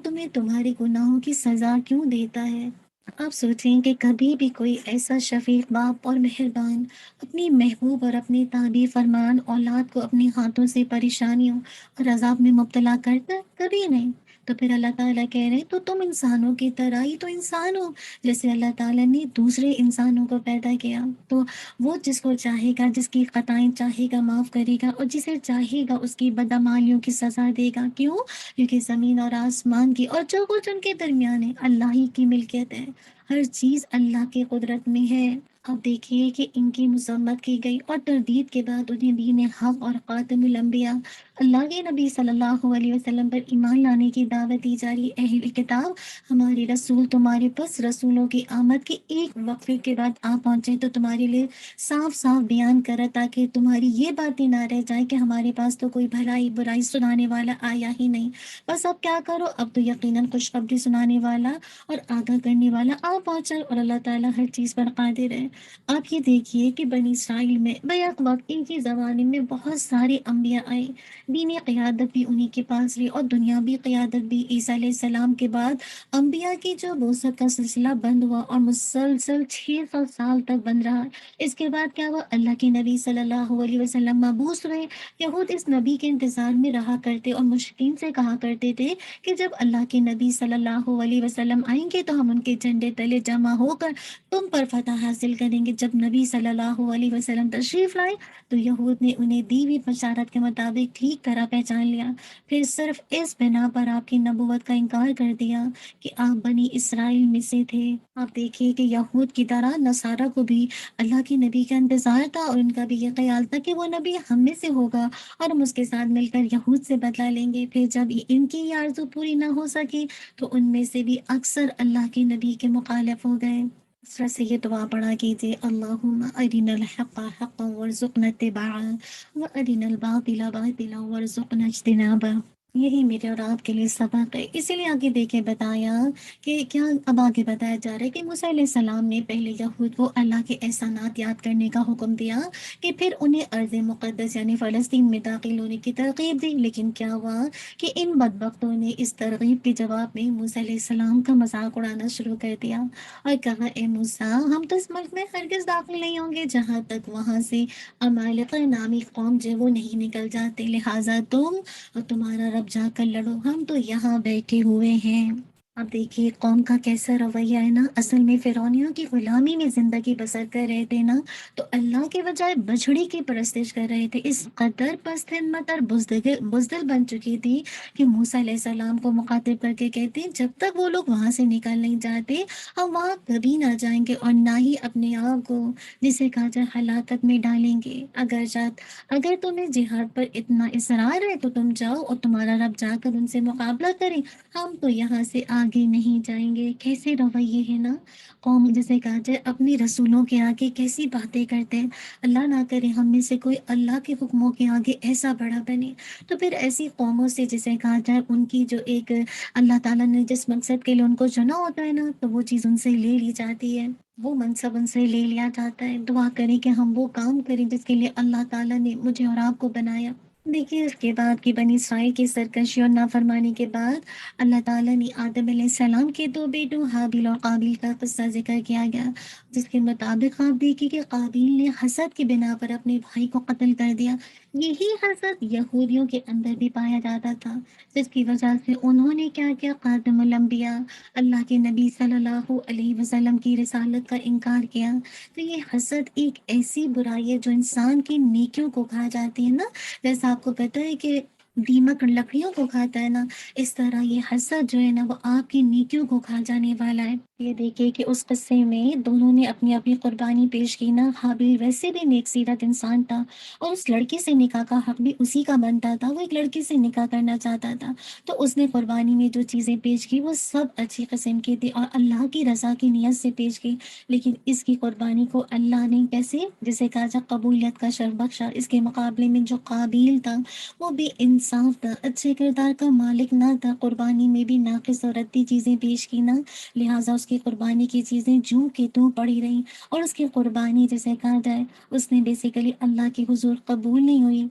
تمہیں تمہارے گناہوں کی سزا کیوں دیتا ہے؟ آپ سوچیں کہ کبھی بھی کوئی ایسا شفیق باپ اور مہربان اپنی محبوب اور اپنی تابع فرمان اولاد کو اپنے ہاتھوں سے پریشانیوں اور عذاب میں مبتلا کرتا ہے؟ کبھی نہیں۔ تو پھر اللہ تعالیٰ کہہ رہے تو تم انسانوں کی طرح ہی تو انسان ہو، جیسے اللہ تعالیٰ نے دوسرے انسانوں کو پیدا کیا۔ تو وہ جس کو چاہے گا، جس کی خطائیں چاہے گا معاف کرے گا، اور جسے چاہے گا اس کی بدعمالیوں کی سزا دے گا۔ کیوں؟ کیونکہ زمین اور آسمان کی اور جو کچھ ان کے درمیان ہے اللہ ہی کی ملکیت ہے۔ ہر چیز اللہ کی قدرت میں ہے۔ اب دیکھیے کہ ان کی مذمت کی گئی اور تردید کے بعد انہیں دین حق اور خاتم الانبیاء اللہ کے نبی صلی اللہ علیہ وسلم پر ایمان لانے کی دعوت دی جا رہی۔ اہل کتاب، ہمارے رسول تمہارے پاس رسولوں کی آمد کے ایک وقفے کے بعد آ پہنچے تو تمہارے لیے صاف صاف بیان کرا، تاکہ تمہاری یہ باتیں نہ رہ جائے کہ ہمارے پاس تو کوئی بھلائی برائی سنانے والا آیا ہی نہیں۔ بس اب کیا کرو، اب تو یقیناً خوشخبری سنانے والا اور آگاہ کرنے والا آ پہنچا، اور اللہ تعالیٰ ہر چیز پر قادر ہے۔ آپ یہ دیکھیے کہ بنی اسرائیل میں بیک وقت ان کی زمانے میں بہت سارے انبیاء آئے، دینی قیادت بھی انہی کے پاس رہی اور دنیاوی قیادت بھی۔ عیسیٰ علیہ السلام کے بعد انبیاء کی جو بعثت کا سلسلہ بند ہوا اور مسلسل 600 سال تک بند رہا، اس کے بعد کیا ہوا؟ اللہ کے نبی صلی اللہ علیہ وسلم مبعوث ہوئے۔ یہود اس نبی کے انتظار میں رہا کرتے اور مشرکین سے کہا کرتے تھے کہ جب اللہ کے نبی صلی اللہ علیہ وسلم آئیں گے تو ہم ان کے جھنڈے تلے جمع ہو کر تم پر فتح حاصل کریں گے۔ جب نبی صلی اللہ علیہ وسلم تشریف لائے تو یہود نے انہیں دی ہوئی بشارت کے مطابق ٹھیک طرح پہچان لیا، پھر صرف اس بنا پر آپ کی نبوت کا انکار کر دیا کہ آپ بنی اسرائیل میں سے تھے۔ آپ دیکھیے کہ یہود کی طرح نصارہ کو بھی اللہ کے نبی کا انتظار تھا، اور ان کا بھی یہ خیال تھا کہ وہ نبی ہم میں سے ہوگا اور ہم اس کے ساتھ مل کر یہود سے بدلہ لیں گے۔ پھر جب ان کی یہ آرزو پوری نہ ہو سکی تو ان میں سے بھی اکثر اللہ کے نبی کے مخالف ہو گئے۔ اس طرح سے یہ دعا پڑھا کیجیے، اللہم ارنا الحق حقا وارزقنا اتباعہ وارنا الباطل باطلا وارزقنا اجتنابہ۔ یہی میرے اور آپ کے لیے سبق ہے۔ اسی لیے آگے دیکھے بتایا کہ کیا، اب آگے بتایا جا رہا ہے کہ موسیٰ علیہ السلام نے پہلے یہود کو اللہ کے احسانات یاد کرنے کا حکم دیا، کہ پھر انہیں ارض مقدس یعنی فلسطین میں داخل ہونے کی ترغیب دی۔ لیکن کیا ہوا کہ ان بدبختوں نے اس ترغیب کے جواب میں موسیٰ علیہ السلام کا مذاق اڑانا شروع کر دیا اور کہا، اے موسیٰ، ہم تو اس ملک میں ہرگز داخل نہیں ہوں گے جہاں تک وہاں سے عمالقہ نامی قوم جو ہے وہ نہیں نکل جاتے، لہٰذا تم اور تمہارا رب جا کر لڑو، ہم تو یہاں بیٹھے ہوئے ہیں۔ اب دیکھیے قوم کا کیسا رویہ ہے نا، اصل میں فرعونیوں کی غلامی میں زندگی بسر کر رہے تھے نا، تو اللہ کے بجائے بچھڑی کی پرستش کر رہے تھے۔ اس قدر پست ہمت اور بزدل بن چکی تھی کہ موسیٰ علیہ السلام کو مخاطب کر کے کہتے ہیں، جب تک وہ لوگ وہاں سے نکل نہیں جاتے ہم وہاں کبھی نہ جائیں گے، اور نہ ہی اپنے آپ کو جسے کہا جائے ہلاکت میں ڈالیں گے۔ اگر تمہیں جہاد پر اتنا اصرار ہے تو تم جاؤ اور تمہارا رب جا کر ان سے مقابلہ کرے، ہم تو یہاں سے آگے نہیں جائیں گے۔ کیسے رویے ہیں نا قوم، جیسے کہا جائے اپنی رسولوں کے آگے کیسی باتیں کرتے ہیں۔ اللہ نہ کرے ہم میں سے کوئی اللہ کے حکموں کے آگے ایسا بڑا بنے۔ تو پھر ایسی قوموں سے جسے کہا جائے ان کی جو ایک اللہ تعالیٰ نے جس مقصد کے لیے ان کو چنا ہوتا ہے نا، تو وہ چیز ان سے لے لی جاتی ہے، وہ منصب ان سے لے لیا جاتا ہے۔ دعا کریں کہ ہم وہ کام کریں جس کے لیے اللہ تعالیٰ نے مجھے اور آپ کو بنایا۔ دیکھیے اس کے بعد کی بنی اسرائیل کی سرکشی اور نافرمانی کے بعد اللہ تعالیٰ نے آدم علیہ السلام کے دو بیٹوں حابیل اور قابیل کا قصہ ذکر کیا گیا، جس کے مطابق آپ دیکھیے کہ قابیل نے حسد کی بنا پر اپنے بھائی کو قتل کر دیا۔ یہی حسد یہودیوں کے اندر بھی پایا جاتا تھا، جس کی وجہ سے انہوں نے کیا کیا، خاتم الانبیاء اللہ کے نبی صلی اللہ علیہ وسلم کی رسالت کا انکار کیا۔ تو یہ حسد ایک ایسی برائی ہے جو انسان کی نیکیوں کو کھا جاتی ہے نا، جیسا آپ کو پتہ ہے کہ دیمک لکڑیوں کو کھاتا ہے نا، اس طرح یہ حسد جو ہے نا وہ آپ کی نیکیوں کو کھا جانے والا ہے۔ یہ دیکھیے کہ اس قصے میں دونوں نے اپنی اپنی قربانی پیش کی نا۔ حابیل ویسے بھی نیک سیرت انسان تھا اور اس لڑکی سے نکاح کا حق بھی اسی کا بنتا تھا، وہ ایک لڑکی سے نکاح کرنا چاہتا تھا، تو اس نے قربانی میں جو چیزیں پیش کی وہ سب اچھی قسم کی تھی اور اللہ کی رضا کی نیت سے پیش کی، لیکن اس کی قربانی کو اللہ نے کیسے، جسے کہا جائے قبولیت کا شرف بخشا۔ اس کے مقابلے میں جو قابیل تھا وہ بھی انصاف تھا، اچھے کردار کا مالک نہ تھا، قربانی میں بھی ناقص اور ردی چیزیں پیش کی نا، لہٰذا اس کی قربانی کی چیزیں جوں کی توں پڑی رہیں، اور اس کی قربانی جسے کہا جائے اس نے بیسیکلی اللہ کے حضور قبول نہیں ہوئی،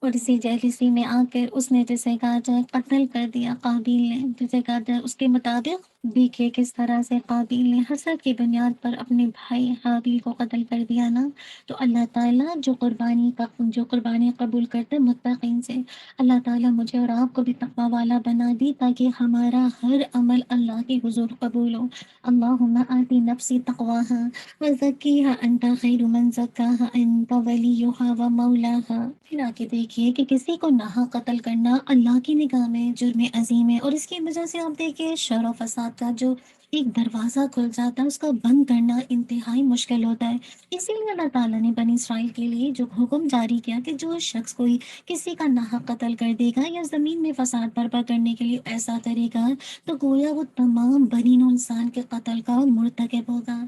اور اسی جہلسی میں آ کر اس نے جسے کہا جائے قتل کر دیا قابیل نے، جسے کہا جائے اس کے مطابق دیکھیے کس طرح سے قابیل نے حسد کی بنیاد پر اپنے بھائی حابیل کو قتل کر دیا نا۔ تو اللہ تعالیٰ جو قربانی قبول کرتے متقین سے، اللہ تعالیٰ مجھے اور آپ کو بھی تقوی والا بنا دی تاکہ ہمارا ہر عمل اللہ کے حضور قبول ہو۔ اللہم آتی نفسی تقواہا وزکیہا انت خیر من زکاہا انت ولیہا و مولاہا۔ پھر آگے دیکھیے کہ کسی کو ناحق قتل کرنا اللہ کی نگاہ میں جرم عظیم ہے، اور اس کی وجہ سے آپ دیکھیے شر و فساد کا جو ایک دروازہ کھل جاتا ہے اس کا بند کرنا انتہائی مشکل ہوتا ہے۔ اسی لیے اللہ تعالیٰ نے بنی اسرائیل کے لیے جو حکم جاری کیا کہ جو شخص کوئی کسی کا ناحق قتل کر دے گا یا زمین میں فساد برپا کرنے کے لیے ایسا کرے گا تو گویا وہ تمام بنی نوع انسان کے قتل کا مرتکب ہوگا۔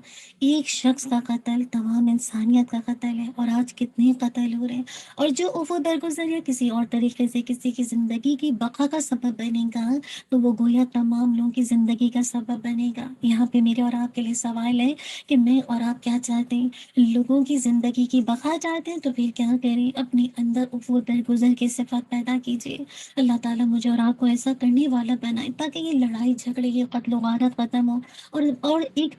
ایک شخص کا قتل تمام انسانیت کا قتل ہے، اور آج کتنے قتل ہو رہے ہیں، اور جو وہ درگزر یا کسی اور طریقے سے کسی کی زندگی کی بقا کا سبب بنے گا تو وہ گویا تمام لوگوں کی زندگی کا سبب بنے گا۔ یہاں پہ میرے اور آپ کے لیے سوال ہے کہ میں اور آپ کیا چاہتے ہیں؟ لوگوں کی زندگی کی بقا چاہتے ہیں تو پھر کیا کریں؟ اپنے اندر وہ درگزر کی صفت پیدا کیجیے۔ اللہ تعالیٰ مجھے اور آپ کو ایسا کرنے والا بنائے تاکہ یہ لڑائی جھگڑے، یہ قتل و غارت ختم ہو، اور ایک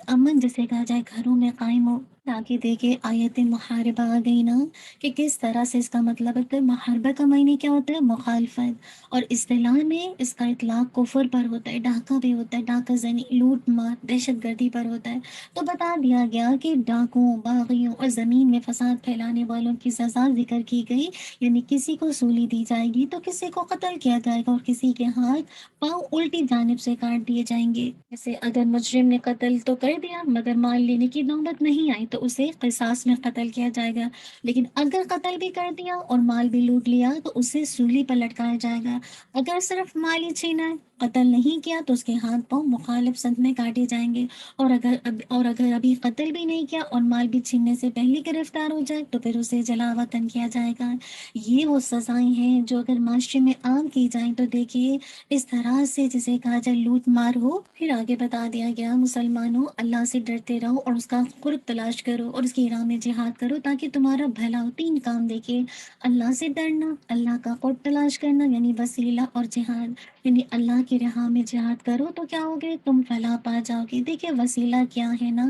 امن جسے کہا جائے گھروں میں قائم ہو۔ تاکہ دیکھیں آیت محاربہ آ گئی نا کہ کس طرح سے اس کا مطلب ہے۔ محاربہ کا معنی کیا ہوتا ہے؟ مخالفت، اور اصطلاح میں اس کا اطلاق کفر پر ہوتا ہے، ڈاکہ بھی ہوتا ہے، ڈاکہ زنی، لوٹ مار، دہشت گردی پر ہوتا ہے۔ تو بتا دیا گیا کہ ڈاکوؤں، باغیوں اور زمین میں فساد پھیلانے والوں کی سزا ذکر کی گئی، یعنی کسی کو سولی دی جائے گی تو کسی کو قتل کیا جائے گا، اور کسی کے ہاتھ پاؤں الٹی جانب سے کاٹ دیے جائیں گے۔ جیسے اگر مجرم نے قتل تو کر دیا مگر مال لینے کی نوبت نہیں آئی تو اسے قصاص میں قتل کیا جائے گا، لیکن اگر قتل بھی کر دیا اور مال بھی لوٹ لیا تو اسے سولی پر لٹکایا جائے گا۔ اگر صرف مال ہی چھینا ہے، قتل نہیں کیا، تو اس کے ہاتھ پاؤں مخالف سمت میں کاٹے جائیں گے، اور اگر ابھی قتل بھی نہیں کیا اور مال بھی چھیننے سے پہلے گرفتار ہو جائے تو پھر اسے جلا وطن کیا جائے گا۔ یہ وہ سزائیں ہیں جو اگر معاشرے میں عام کی جائیں تو دیکھیے اس طرح سے جسے کہا جائے لوٹ مار ہو۔ پھر آگے بتا دیا گیا مسلمانوں اللہ سے ڈرتے رہو اور اس کا قرب تلاش کرو اور اس کی راہ میں جہاد کرو تاکہ تمہارا بھلا ہو۔ 3 کام دیکھیے، اللہ سے ڈرنا، اللہ کا قرب تلاش کرنا یعنی وسیلہ، اور جہاد یعنی اللہ کی راہ میں جہاد کرو تو کیا ہوگے؟ تم فلاح پا جاؤ گے۔ دیکھیے وسیلہ کیا ہے نا،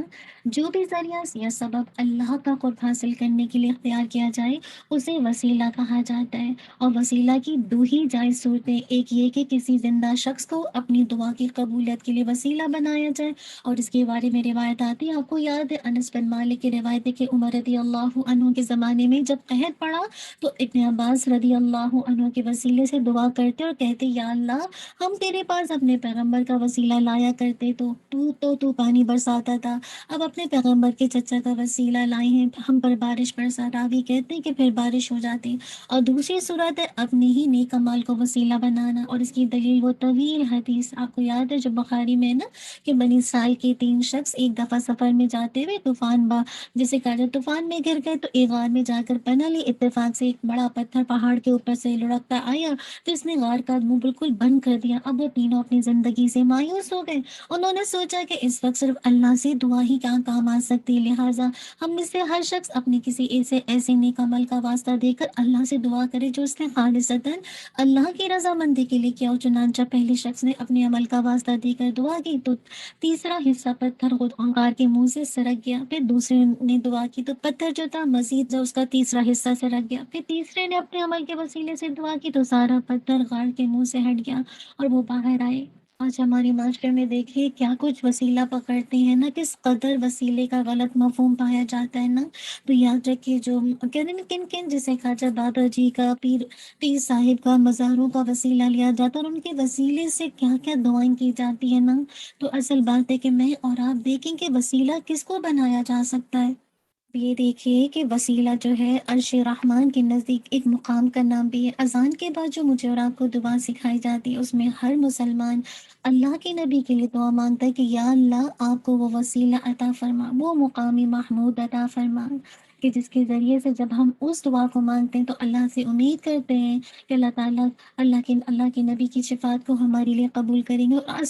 جو بھی ذریعہ یا سبب اللہ کا قرب حاصل کرنے کے لیے اختیار کیا جائے اسے وسیلہ کہا جاتا ہے۔ اور وسیلہ کی 2 ہی جائز صورتیں، ایک یہ کہ کسی زندہ شخص کو اپنی دعا کی قبولیت کے لیے وسیلہ بنایا جائے، اور اس کے بارے میں روایت آتی ہے، آپ کو یاد ہے انس بن مالک کی روایت ہے کہ عمر رضی اللہ عنہ کے زمانے میں جب قحط پڑا تو ابن عباس رضی اللہ عنہ کے وسیلے سے دعا کرتے اور کہتے یا اللہ ہم تیرے پاس اپنے پیغمبر کا وسیلہ لایا کرتے تو پانی برساتا تھا، اب اپنے پیغمبر کے چچا کا وسیلہ لائے ہیں ہم پر بارش برسا، راوی کہتے ہیں کہ پھر بارش ہو جاتی۔ اور دوسری صورت ہے اپنے ہی نیک اعمال کو وسیلہ بنانا، اور اس کی دلیل وہ طویل حدیث آپ کو یاد ہے جو بخاری میں ہے نا کہ بنی اسرائیل کے 3 شخص ایک دفعہ سفر میں جاتے ہوئے جسے کہا جائے طوفان میں گر گئے، تو ایک غار میں جا کر پناہ لی، اتفاق سے ایک بڑا پتھر پہاڑ کے اوپر سے لڑکتا آیا تو اس نے غار کا منہ بالکل بند کر دیا۔ اب وہ تینوں اپنی زندگی سے مایوس ہو گئے، انہوں نے سوچا کہ اس وقت صرف اللہ سے دعا ہی کیا کام آ سکتی، لہٰذا ہم میں سے ہر شخص اپنی کسی ایسے نیک عمل کا واسطہ دے کر اللہ سے دعا کرے جو اس نے خالصتاً اللہ کی رضامندی کے لیے کیا ہو۔ چنانچہ پہلے شخص نے اپنے عمل کا واسطہ دے کر دعا کی تو تیسرا حصہ پتھر خود غار کے منہ سے سرک گیا، پھر دوسرے نے دعا کی تو پتھر جو تھا مزید جو اس کا تیسرا حصہ سرک گیا، پھر تیسرے نے اپنے عمل کے وسیلے سے دعا کی تو سارا پتھر غار کے منہ سے ہٹ گیا اور وہ باہر آئے۔ آج ہمارے معاشرے میں دیکھیے کیا کچھ وسیلہ پکڑتے ہیں نا، کس قدر وسیلے کا غلط مفہوم پایا جاتا ہے نا۔ تو یاد رکھیے جو کہتے ہیں کن کن جسے خواجہ بابا جی کا پیر صاحب کا مزاروں کا وسیلہ لیا جاتا ہے اور ان کے وسیلے سے کیا کیا دعائیں کی جاتی ہیں نا۔ تو اصل بات ہے کہ میں اور آپ دیکھیں کہ وسیلہ کس کو بنایا جا سکتا ہے۔ یہ دیکھیے کہ وسیلہ جو ہے عرش رحمان کے نزدیک ایک مقام کا نام بھی ہے۔ اذان کے بعد جو مجھے اور آپ کو دعا سکھائی جاتی ہے اس میں ہر مسلمان اللہ کے نبی کے لیے دعا مانگتا ہے کہ یا اللہ آپ کو وہ وسیلہ عطا فرما، وہ مقام محمود عطا فرما۔ کہ جس کے ذریعے سے جب ہم اس دعا کو مانگتے ہیں تو اللہ سے امید کرتے ہیں کہ اللہ تعالیٰ اللہ کے نبی کی شفاعت کو ہمارے لیے قبول کریں گے۔ اور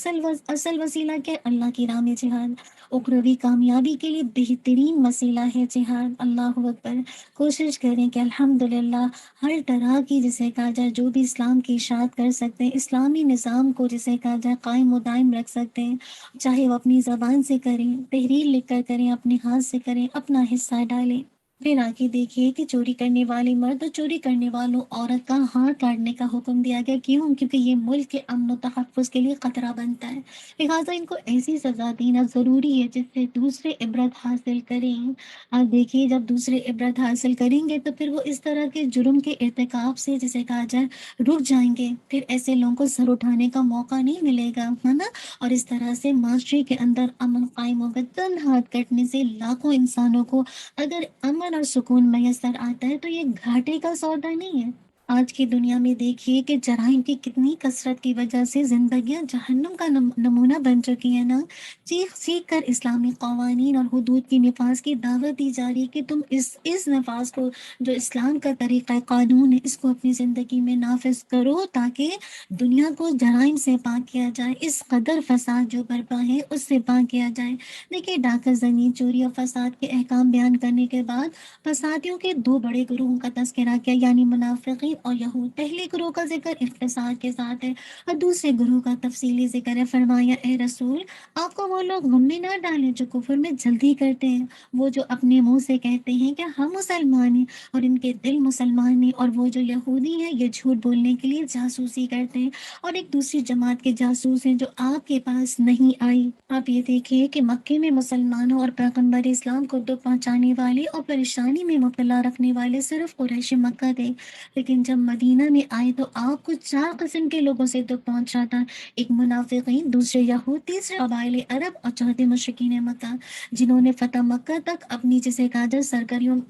اصل وسیلہ کیا ہے؟ اللہ کی راہ میں جہاد، اخروی کامیابی کے لیے بہترین وسیلہ ہے جہاد۔ اللہ اکبر۔ کوشش کریں کہ الحمدللہ ہر طرح کی جسے کہا جائے جو بھی اسلام کی اشاعت کر سکتے ہیں، اسلامی نظام کو جسے کہا جائے قائم و دائم رکھ سکتے ہیں، چاہے وہ اپنی زبان سے کریں، تحریر لکھ کر کریں، اپنے ہاتھ سے کریں، اپنا حصہ ڈالیں۔ پھر آگے دیکھیے کہ چوری کرنے والے مرد اور چوری کرنے والوں عورت کا ہاتھ کاٹنے کا حکم دیا گیا۔ کیوں؟ کیونکہ یہ ملک کے امن و تحفظ کے لیے خطرہ بنتا ہے، لہٰذا ان کو ایسی سزا دینا ضروری ہے جس سے دوسرے عبرت حاصل کریں۔ آپ دیکھیے جب دوسرے عبرت حاصل کریں گے تو پھر وہ اس طرح کے جرم کے ارتکاب سے جسے کہا جائے رک جائیں گے، پھر ایسے لوگوں کو سر اٹھانے کا موقع نہیں ملے گا، ہے نا؟ اور اس طرح سے معاشرے کے اندر امن قائم ہوگا۔ چند ہاتھ کٹنے سے لاکھوں انسانوں کو اگر امن اور سکون میسر آتا ہے تو یہ گھاٹے کا سودا نہیں ہے۔ آج کی دنیا میں دیکھیے کہ جرائم کی کتنی کثرت کی وجہ سے زندگیاں جہنم کا نمونہ بن چکی ہیں نا۔ چیخ چیخ کر اسلامی قوانین اور حدود کی نفاذ کی دعوت دی جا رہی ہے کہ تم اس نفاذ کو، جو اسلام کا طریقہ قانون ہے، اس کو اپنی زندگی میں نافذ کرو تاکہ دنیا کو جرائم سے پاک کیا جائے، اس قدر فساد جو برپا ہے اس سے پاک کیا جائے۔ دیکھیے ڈاکہ زنی، چوری اور فساد کے احکام بیان کرنے کے بعد فسادیوں کے دو بڑے گروہوں کا تذکرہ کیا، یعنی منافقین اور یہود۔ پہلے گروہ کا ذکر اختصار کے ساتھ ہے اور دوسرے گروہ کا تفصیلی ذکر ہے۔ فرمایا اے رسول، آپ کو وہ لوگ غم میں نہ ڈالیں جو کفر میں جلدی کرتے ہیں، وہ جو اپنے منہ سے کہتے ہیں کہ ہم مسلمان ہیں اور ان کے دل مسلمان ہیں، اور وہ جو یہودی ہیں یہ جھوٹ بولنے کے لیے جاسوسی کرتے ہیں اور ایک دوسری جماعت کے جاسوس ہیں جو آپ کے پاس نہیں آئی۔ آپ یہ دیکھیے کہ مکے میں مسلمانوں اور پیغمبر اسلام کو دکھ پہنچانے والے اور پریشانی میں مبتلا رکھنے والے صرف قریش مکہ تھے، لیکن جب مدینہ میں آئے تو آپ کو 4 قسم کے لوگوں سے دکھ پہنچا تھا: ایک منافقین، دوسرے یہود، تیسرے قبائل عرب اور چوتھے مشرکین مکہ، جنہوں نے فتح مکہ تک اپنی جسے کہا جائے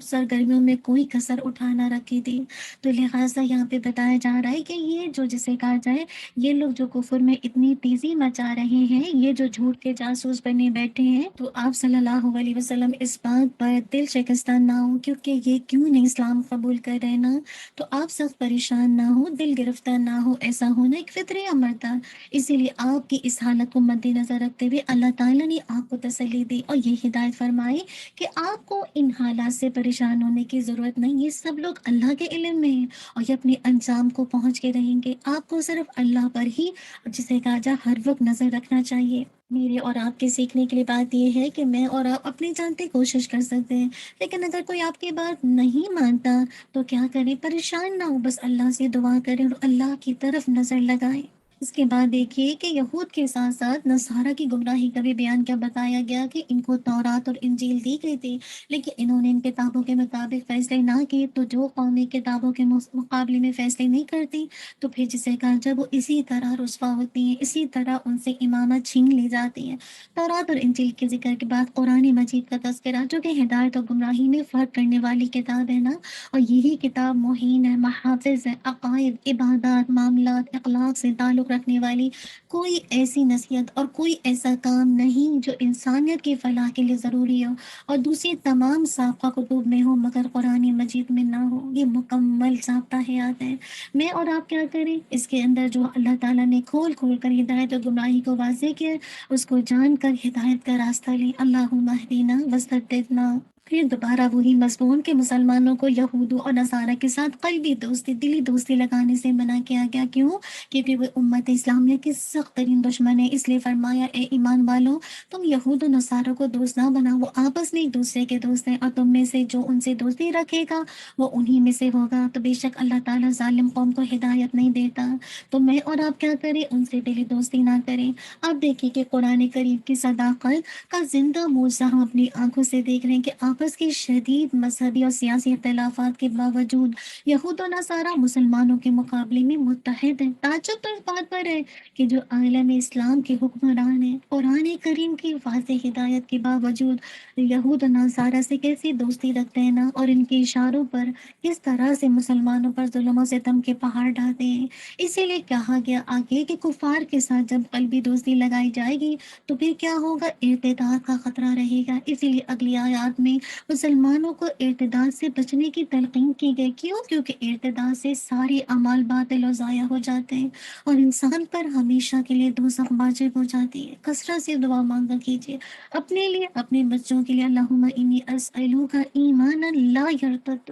سرگرمیوں میں کوئی کسر اٹھا نہ رکھی تھی۔ تو لہٰذا یہاں پہ بتایا جا رہا ہے کہ یہ جو جسے کہا جائے یہ لوگ جو کفر میں اتنی تیزی مچا رہے ہیں، یہ جو جھوٹ کے جاسوس بنے بیٹھے ہیں، تو آپ صلی اللہ علیہ وسلم اس بات پر دل شکستہ نہ ہو کیونکہ یہ کیوں نہیں اسلام قبول کر رہے نا، تو آپ سخت پریشان نہ ہو، دل گرفتار نہ ہو، ایسا ہونا ایک فطری امر تھا۔ اسی لیے آپ کی اس حالت کو مد نظر رکھتے ہوئے اللہ تعالیٰ نے آپ کو تسلی دی اور یہ ہدایت فرمائی کہ آپ کو ان حالات سے پریشان ہونے کی ضرورت نہیں، یہ سب لوگ اللہ کے علم میں ہیں اور یہ اپنے انجام کو پہنچ کے رہیں گے۔ آپ کو صرف اللہ پر ہی جسے کہا جائے ہر وقت نظر رکھنا چاہیے۔ میرے اور آپ کے سیکھنے کے لیے بات یہ ہے کہ میں اور آپ اپنی جانتے کوشش کر سکتے ہیں، لیکن اگر کوئی آپ کی بات نہیں مانتا تو کیا کریں؟ پریشان نہ ہو، بس اللہ سے دعا کریں اور اللہ کی طرف نظر لگائیں۔ اس کے بعد دیکھیے کہ یہود کے ساتھ ساتھ نصارہ کی گمراہی کا بھی بیان کیا بتایا گیا کہ ان کو تورات اور انجیل دی گئی تھی، لیکن انہوں نے ان کتابوں کے مطابق فیصلے نہ کیے۔ تو جو قومی کتابوں کے مقابلے میں فیصلے نہیں کرتی تو پھر جسے کہا جب وہ اسی طرح رسوا ہوتی ہیں، اسی طرح ان سے امامت چھین لی جاتی ہے۔ تورات اور انجیل کے ذکر کے بعد قرآن مجید کا تذکرہ، جو کہ ہدایت اور گمراہی میں فرق کرنے والی کتاب ہے نا، اور یہی کتاب معین ہے، محافظ ہے، عقائد، عبادات، معاملات، اخلاق سے تعلق رکھنے والی کوئی ایسی نصیحت اور کوئی ایسا کام نہیں جو انسانیت کی فلاح کے لیے ضروری ہو اور دوسری تمام سابقہ کتب میں ہو مگر قرآن مجید میں نہ ہو۔ یہ مکمل ضابطہ حیات ہے۔ میں اور آپ کیا کریں؟ اس کے اندر جو اللہ تعالیٰ نے کھول کھول کر ہدایت اور گمراہی کو واضح کیا، اس کو جان کر ہدایت کا راستہ لیں۔ اللہم اہدنا وسددنا۔ پھر دوبارہ وہی مضمون کہ مسلمانوں کو یہودوں اور نصارہ کے ساتھ قلبی دوستی، دلی دوستی لگانے سے منع کیا گیا۔ کیوں؟ کیونکہ وہ امت اسلامیہ کی سخت ترین دشمن ہے۔ اس لیے فرمایا اے ایمان والوں، تم یہود و نصارہ کو دوست نہ بناؤ، وہ آپس میں ایک دوسرے کے دوست ہیں، اور تم میں سے جو ان سے دوستی رکھے گا وہ انہی میں سے ہوگا۔ تو بے شک اللہ تعالیٰ ظالم قوم کو ہدایت نہیں دیتا۔ تو میں اور آپ کیا کریں؟ ان سے دلی دوستی نہ کریں۔ آپ دیکھیں کہ قرآن کریم کی صداقت کا زندہ معجزہ ہم اپنی آنکھوں سے دیکھ رہے ہیں کہ آپس کی شدید مذہبی اور سیاسی اختلافات کے باوجود یہود و نصارہ مسلمانوں کے مقابلے میں متحد ہیں۔ تعجب تو اس بات پر ہے کہ جو عالم اسلام کے حکمران ہیں، قرآن کریم کی واضح ہدایت کے باوجود یہود و نصارہ سے کیسی دوستی رکھتے ہیں نا، اور ان کے اشاروں پر کس طرح سے مسلمانوں پر ظلم و ستم کے پہاڑ ڈالتے ہیں۔ اسی لیے کہا گیا آگے کہ کفار کے ساتھ جب قلبی دوستی لگائی جائے گی تو پھر کیا ہوگا؟ ارتداد کا خطرہ رہے گا۔ اسی لیے اگلی آیات میں مسلمانوں کو ارتداد سے بچنے کی تلقین کی گئی۔ کیوں؟ کیونکہ ارتداد سے سارے اعمال باطل و ضائع ہو جاتے ہیں اور انسان پر ہمیشہ کے لیے دوزخ واجب ہو جاتی ہے۔ کثرت سے دعا مانگا کیجیے اپنے لیے، اپنے بچوں کے لیے۔ اللہم انی اسألوک ایمانا لا یرتد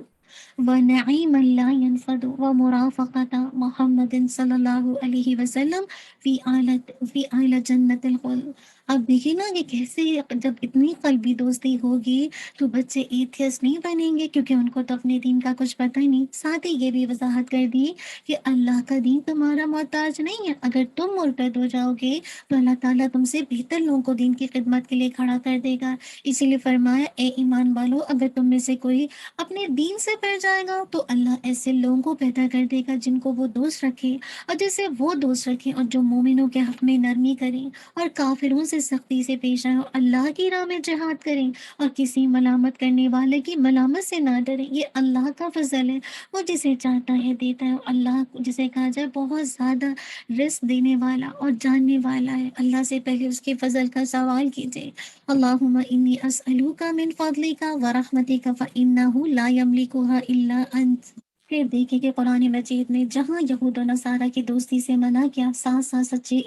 ونعیما لا ينفد ومرافقۃ محمد صلی اللہ علیہ وسلم فی اعلی جنت الخلد۔ اب دیکھیے نا کہ کیسے جب اتنی قلبی دوستی ہوگی تو بچے ایتھیس نہیں بنیں گے، کیونکہ ان کو تو اپنے دین کا کچھ پتہ ہی نہیں۔ ساتھ ہی یہ بھی وضاحت کر دی کہ اللہ کا دین تمہارا محتاج نہیں ہے۔ اگر تم مرتد ہو جاؤ گے تو اللہ تعالیٰ تم سے بہتر لوگوں کو دین کی خدمت کے لیے کھڑا کر دے گا۔ اسی لیے فرمایا اے ایمان والو، اگر تم میں سے کوئی اپنے دین سے پھر جائے گا تو اللہ ایسے لوگوں کو پیدا کر دے گا جن کو وہ دوست رکھے اور جسے وہ دوست رکھے، اور جو مومنوں کے حق میں نرمی کریں اور کافروں سے سختی سے پیش آئیں اور اللہ کی راہ میں جہاد کریں اور کسی ملامت کرنے والے کی ملامت سے نہ ڈریں۔ یہ اللہ کا فضل ہے، وہ جسے چاہتا ہے دیتا ہے، اور اللہ جسے کہا جائے بہت زیادہ رزق دینے والا اور جاننے والا ہے۔ اللہ سے پہلے اس کے فضل کا سوال کیجیے۔ اللہم انی اسألوک من فضلک ورحمتک فإنہ لا یملکها الا انت۔ پھر دیکھیں کہ قرآن مجید میں جہاں یہود و نصارہ کی دوستی سے منع کیا، ساتھ ساتھ سچے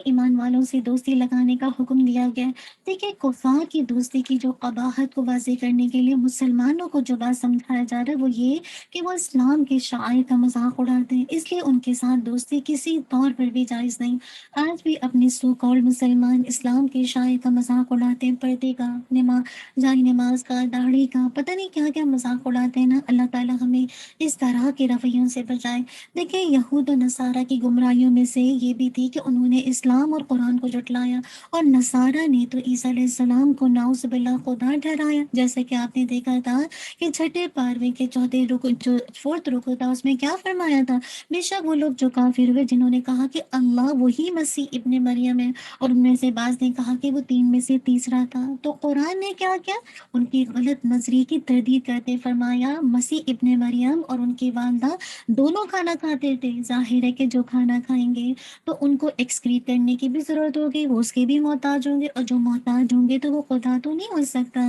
ایمان والوں سے دوستی لگانے کا حکم دیا گیا۔ دیکھیں کفار کی دوستی کی جو قباحت کو واضح کرنے کے لیے مسلمانوں کو جو بات سمجھایا جا رہا ہے وہ یہ کہ وہ اسلام کے شعائر کا مذاق اڑاتے ہیں، اس لیے ان کے ساتھ دوستی کسی طور پر بھی جائز نہیں۔ آج بھی اپنے سو کالڈ مسلمان اسلام کے شاعر کا مذاق اڑاتے ہیں، پردے کا، جائے نماز کا، داڑھی کا، پتہ نہیں کیا کیا مذاق اڑاتے ہیں نا۔ اللہ تعالیٰ ہمیں اس طرح کے رویوں سے بچائے۔ دیکھیں یہود و نصارہ کی گمراہیوں میں سے یہ بھی تھی کہ انہوں نے اسلام اور قرآن کو جھٹلایا، اور نصارہ نے تو عیسیٰ علیہ السلام کو نعوذ باللہ خدا ٹھہرایا، جیسے کہ آپ نے دیکھا تھا کہ چھٹے پاروے کے چوتھے رکو جو فورتھ رکو تھا اس میں کیا فرمایا تھا، بے شک وہ لوگ جو کافر ہوئے جنہوں نے کہا کہ اللہ وہی مسیح ابن مریم ہے، اور ان میں سے بعض نے کہا کہ وہ تین میں سے تیسرا تھا۔ تو قرآن نے کیا کیا، ان کی غلط نظریے کی تردید کرتے فرمایا مسیح ابن مریم اور ان کی والدہ دونوں کھانا کھاتے تھے۔ ظاہر ہے کہ جو کھانا کھائیں گے تو ان کو ایکسکریٹ کرنے کی بھی ضرورت ہوگی، وہ اس کے بھی محتاج ہوں گے، اور جو محتاج ہوں گے تو وہ خدا تو نہیں ہو سکتا۔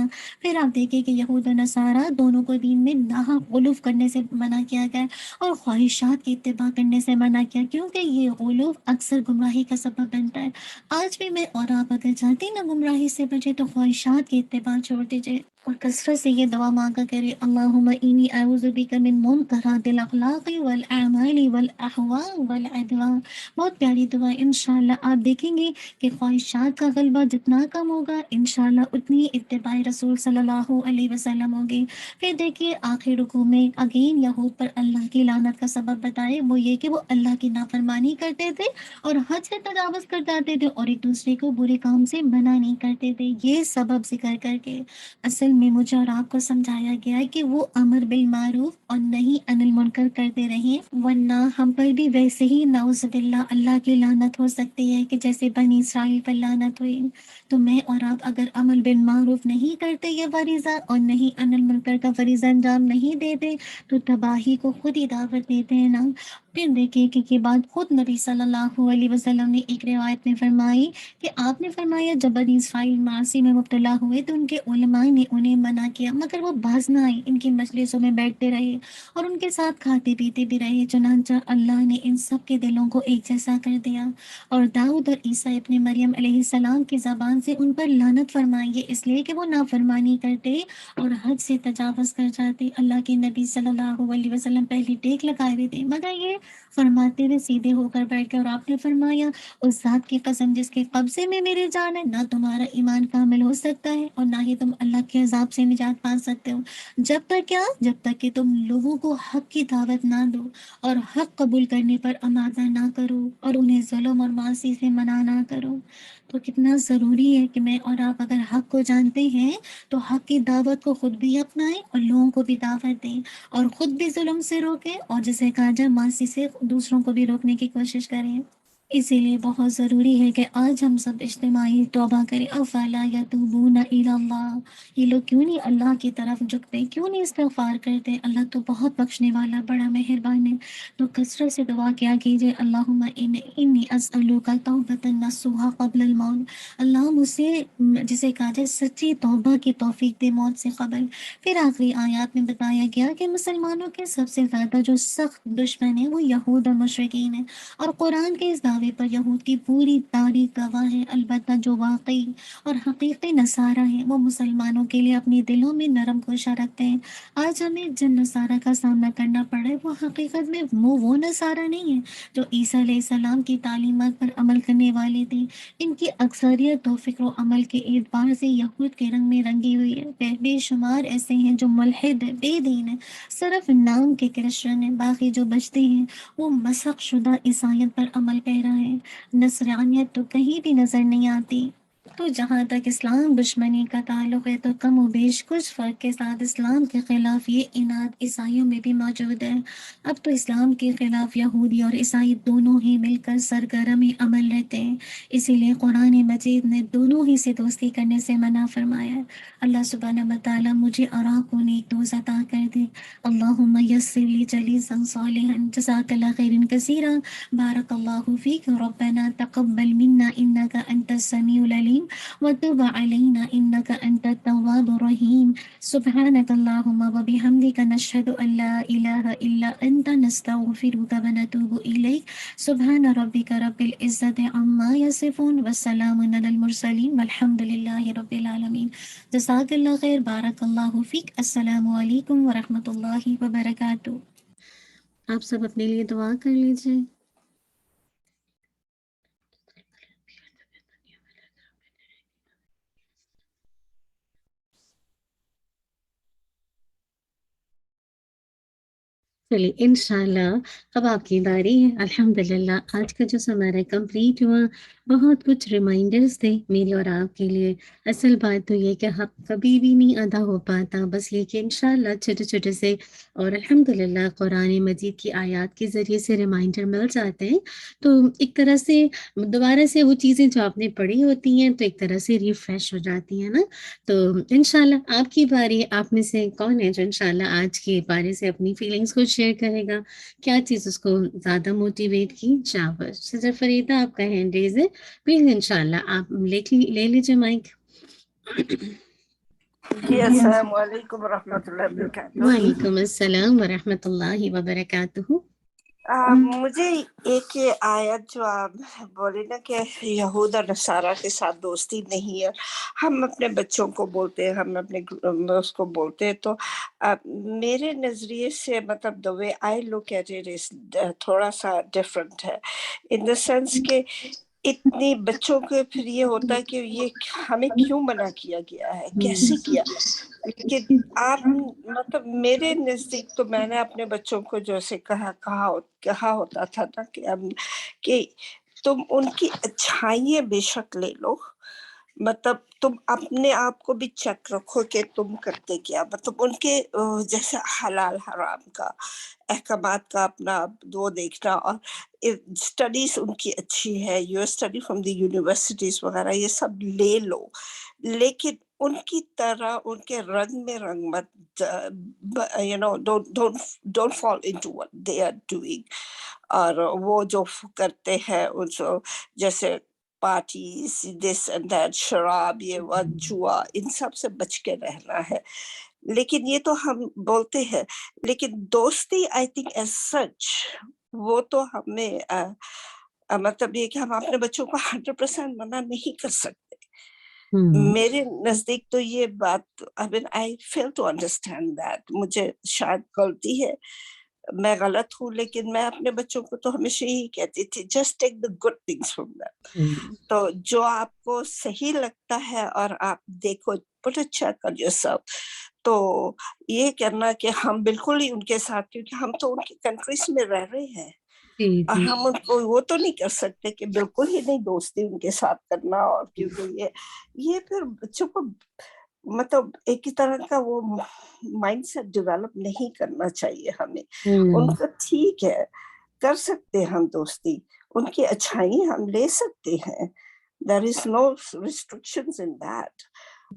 پھر آپ دیکھیں کہ یہود و نصارہ دونوں کو دین میں ناحق غلوف کرنے سے منع کیا گیا اور خواہشات کی اتباع کرنے سے منع کیا، کیونکہ یہ غلوف اکثر گمراہی کا سبب بنتا ہے۔ آج بھی میں اور آپ اگر چاہتے ہیں نا گمراہی سے بچے تو خواہشات کی اتباع چھوڑ دیجیے اور کثرت سے یہ دعا مانگا کرے اللہم انی اعوذ بک من منکرات الاخلاق والاعمال والاحواء والادواء۔ بہت پیاری دعا ہے۔ انشاءاللہ آپ دیکھیں گے کہ خواہشات کا غلبہ جتنا کم ہوگا انشاءاللہ اتنی اتباع رسول صلی اللہ علیہ وسلم ہوگی۔ پھر دیکھیے آخر رکوع میں اگین یہود پر اللہ کی لعنت کا سبب بتائے، وہ یہ کہ وہ اللہ کی نافرمانی کرتے تھے اور حد سے تجاوز کر جاتے تھے اور ایک دوسرے کو برے کام سے منع نہیں کرتے تھے۔ یہ سبب ذکر کر کے اصل میں مجھے اور آپ کو سمجھایا گیا ہے کہ وہ امر بالمعروف اور نہیں عن المنکر کرتے رہیں، ورنہ ہم پر بھی ویسے ہی نعوذ باللہ اللہ کی لعنت ہو سکتی ہے کہ جیسے بنی اسرائیل پر لعنت ہوئی۔ تو میں اور آپ اگر امر بالمعروف نہیں کرتے یہ فریضہ اور نہیں عن المنکر کا فریضہ انجام نہیں دیتے تو تباہی کو خود ہی دعوت دیتے ہیں نا۔ پھر دیکھیے کہ یہ بات خود نبی صلی اللہ علیہ وسلم نے ایک روایت میں فرمائی کہ آپ نے فرمایا جب بنی اسرائیل معاصی میں مبتلا ہوئے تو ان کے علماء نے انہیں منع کیا مگر وہ باز نہ آئے، ان کی مجلسوں میں بیٹھتے رہے اور ان کے ساتھ کھاتے پیتے بھی رہے، چنانچہ اللہ نے ان سب کے دلوں کو ایک جیسا کر دیا اور داؤد اور عیسیٰ ابن مریم علیہ السلام کی زبان سے ان پر لعنت فرمائی ہے، اس لیے کہ وہ نافرمانی کرتے اور حد سے تجاوز کر جاتے۔ اللہ کے نبی صلی اللہ علیہ وسلم پہلی ٹیک لگائے ہوئے تھے مگر یہ فرماتے ہوئے سیدھے ہو کر بیٹھ گئے، اور آپ نے فرمایا اس ذات کی قسم جس کے قبضے میں میری جان ہے، نہ تمہارا ایمان کامل ہو سکتا ہے اور نہ ہی تم اللہ کے عذاب سے نجات پا سکتے ہو جب تک کیا، جب تک کہ تم لوگوں کو حق کی دعوت نہ دو اور حق قبول کرنے پر آمادہ نہ کرو اور انہیں ظلم اور معاصی سے منع نہ کرو۔ تو کتنا ضروری ہے کہ میں اور آپ اگر حق کو جانتے ہیں تو حق کی دعوت کو خود بھی اپنائیں اور لوگوں کو بھی دعوت دیں اور خود بھی ظلم سے روکیں اور جسے کہا جائے معاصی سے دوسروں کو بھی روکنے کی کوشش کریں۔ اسی لیے بہت ضروری ہے کہ آج ہم سب اجتماعی توبہ کریں. افلا یتوبون الی اللہ، یہ لوگ کیوں نہیں اللہ کی طرف جھکتے، کیوں نہیں استغفار کرتے؟ اللہ تو بہت بخشنے والا، بڑا مہربان ہے. تو کثرت سے دعا کیا کیجیے، اللہم انی اسألوک توبۃ نصوحا قبل الموت. اللہ مجھ سے، جسے کہا جائے سچی توبہ کی توفیق دے موت سے قبل. پھر آخری آیات میں بتایا گیا کہ مسلمانوں کے سب سے زیادہ جو سخت دشمن ہیں وہ یہود اور مشرکین ہیں، اور قرآن کے اس دعوے پر یہود کی پوری تاریخ گواہ ہے. البتہ جو واقعی اور حقیقی نصارہ ہیں وہ مسلمانوں کے لیے اپنی دلوں میں نرم گوشہ رکھتے ہیں. آج ہمیں جن نصارہ کا سامنا کرنا پڑا ہے وہ حقیقت میں وہ نصارہ نہیں ہیں جو عیسیٰ علیہ السلام کی تعلیمات پر عمل کرنے والے تھے. ان کی اکثریت تو فکر و عمل کے اعتبار سے یہود کے رنگ میں رنگی ہوئی ہے. بے شمار ایسے ہیں جو ملحد ہے، بے دین ہے، صرف نام کے کرسچن ہیں. باقی جو بچتے ہیں وہ مسخ شدہ عیسائیت پر عمل پیرا ہے. نصرانیت تو کہیں بھی نظر نہیں آتی. تو جہاں تک اسلام دشمنی کا تعلق ہے تو کم و بیش کچھ فرق کے ساتھ اسلام کے خلاف یہ اناد عیسائیوں میں بھی موجود ہے. اب تو اسلام کے خلاف یہودی اور عیسائی دونوں ہی مل کر سرگرم عمل رہتے ہیں. اسی لیے قرآن مجید نے دونوں ہی سے دوستی کرنے سے منع فرمایا ہے. اللہ سبحانہ وتعالی مجھے اور آپ کو نیک دوست عطا کر دے. اللہم یسر لی جلیسا صالحا. جزاک اللہ خیرا کثیرا. بارک اللہ فیک. ربنا تقبل منا انک انت السمیع العلیم وتب علینا انک انت التواب الرحیم. سبحانک اللہم وبحمدک نشہد ان لا الہ الا انت نستغفرک ونتوب الیک. سبحان ربک رب العزت عما یصفون وسلام علی المرسلین والحمد للہ رب العالمین. جزاک اللہ خیر. بارک اللہ فیک. السلام علیکم ورحمۃ اللہ وبرکاتہ. آپ سب اپنے لیے دعا کر لیجیے. چلیے انشاءاللہ اب آپ کی باری ہے. الحمدللہ آج کا جو ہمارا کمپلیٹ ہوا، بہت کچھ ریمائنڈرز تھے میرے اور آپ کے لیے. اصل بات تو یہ کہ حق کبھی بھی نہیں ادا ہو پاتا، بس یہ کہ انشاءاللہ چھوٹے چھوٹے سے اور الحمدللہ قرآن مجید کی آیات کے ذریعے سے ریمائنڈر مل جاتے ہیں. تو ایک طرح سے دوبارہ سے وہ چیزیں جو آپ نے پڑھی ہوتی ہیں تو ایک طرح سے ریفریش ہو جاتی ہیں نا. تو انشاءاللہ آپ کی باری. آپ میں سے کون ہے جو انشاءاللہ آج کے بارے سے اپنی فیلنگز کو شیئر کرے گا؟ کیا چیز اس کو زیادہ موٹیویٹ کی؟ شاباش. سزر فریدہ آپ کا ہینڈ ریز ہے، پلیز انشاءاللہ آپ لے لیجیے مائک. جی السلام علیکم ورحمۃ اللہ وبرکاتہ. وعلیکم السلام ورحمۃ اللہ وبرکاتہ. مجھے ایک یہ آیت جو آپ بولے نا کہ یہود اور نصارہ کے ساتھ دوستی نہیں ہے، ہم اپنے بچوں کو بولتے ہیں، ہم اپنے اس کو بولتے ہیں، تو میرے نظریے سے مطلب the way I look at it is تھوڑا سا ڈفرینٹ ہے، ان دا سینس کہ اتنی بچوں کے پھر یہ ہوتا ہے کہ یہ ہمیں کیوں منع کیا گیا ہے، کیسے کیا. لیکن آپ مطلب میرے نزدیک تو میں نے اپنے بچوں کو جیسے کہا ہوتا تھا نا کہ تم ان کی اچھائیاں بے شک لے لو، مطلب تم اپنے آپ کو بھی چیک رکھو کہ تم کرتے کیا، مطلب ان کے جیسے حلال حرام کا احکامات کا اپنا وہ دیکھنا، اور اسٹڈیز ان کی اچھی ہے، you study from the universities وغیرہ یہ سب لے لو، لیکن ان کی طرح ان کے رنگ میں رنگ مت، don't fall into what they are doing. اور وہ جو کرتے ہیں جیسے پارٹیز دس اینڈ دیٹ، شراب، یہ وہ جوا، ان سب سے بچ کے رہنا ہے. لیکن یہ تو ہم بولتے ہیں، لیکن دوستی آئی تھنک ایز سچ وہ تو ہمیں مطلب یہ کہ ہم اپنے بچوں کو 100% منع نہیں کر سکتے. میرے نزدیک تو یہ بات I fail to understand that. مجھے شاید غلطی ہے، میں غلط ہوں، لیکن میں اپنے بچوں کو تو ہمیشہ یہی کہتی تھی just take the good things from them. تو جو آپ کو صحیح لگتا ہے اور آپ دیکھو put a check on yourself. تو یہ کرنا کہ ہم بالکل ہی ان کے ساتھ، کیونکہ ہم تو ان کی کنٹریز میں رہ رہے ہیں، ہم ان کو وہ تو نہیں کر سکتے کہ بالکل ہی نہیں دوستی ان کے ساتھ کرنا. اور کیونکہ یہ پھر بچوں کو مطلب ایک ہی طرح کا وہ مائنڈ سیٹ ڈیولپ نہیں کرنا چاہیے ہمیں. ان کا ٹھیک ہے کر سکتے ہم دوستی، ان کی اچھائی ہم لے سکتے ہیں. There is no restrictions in that.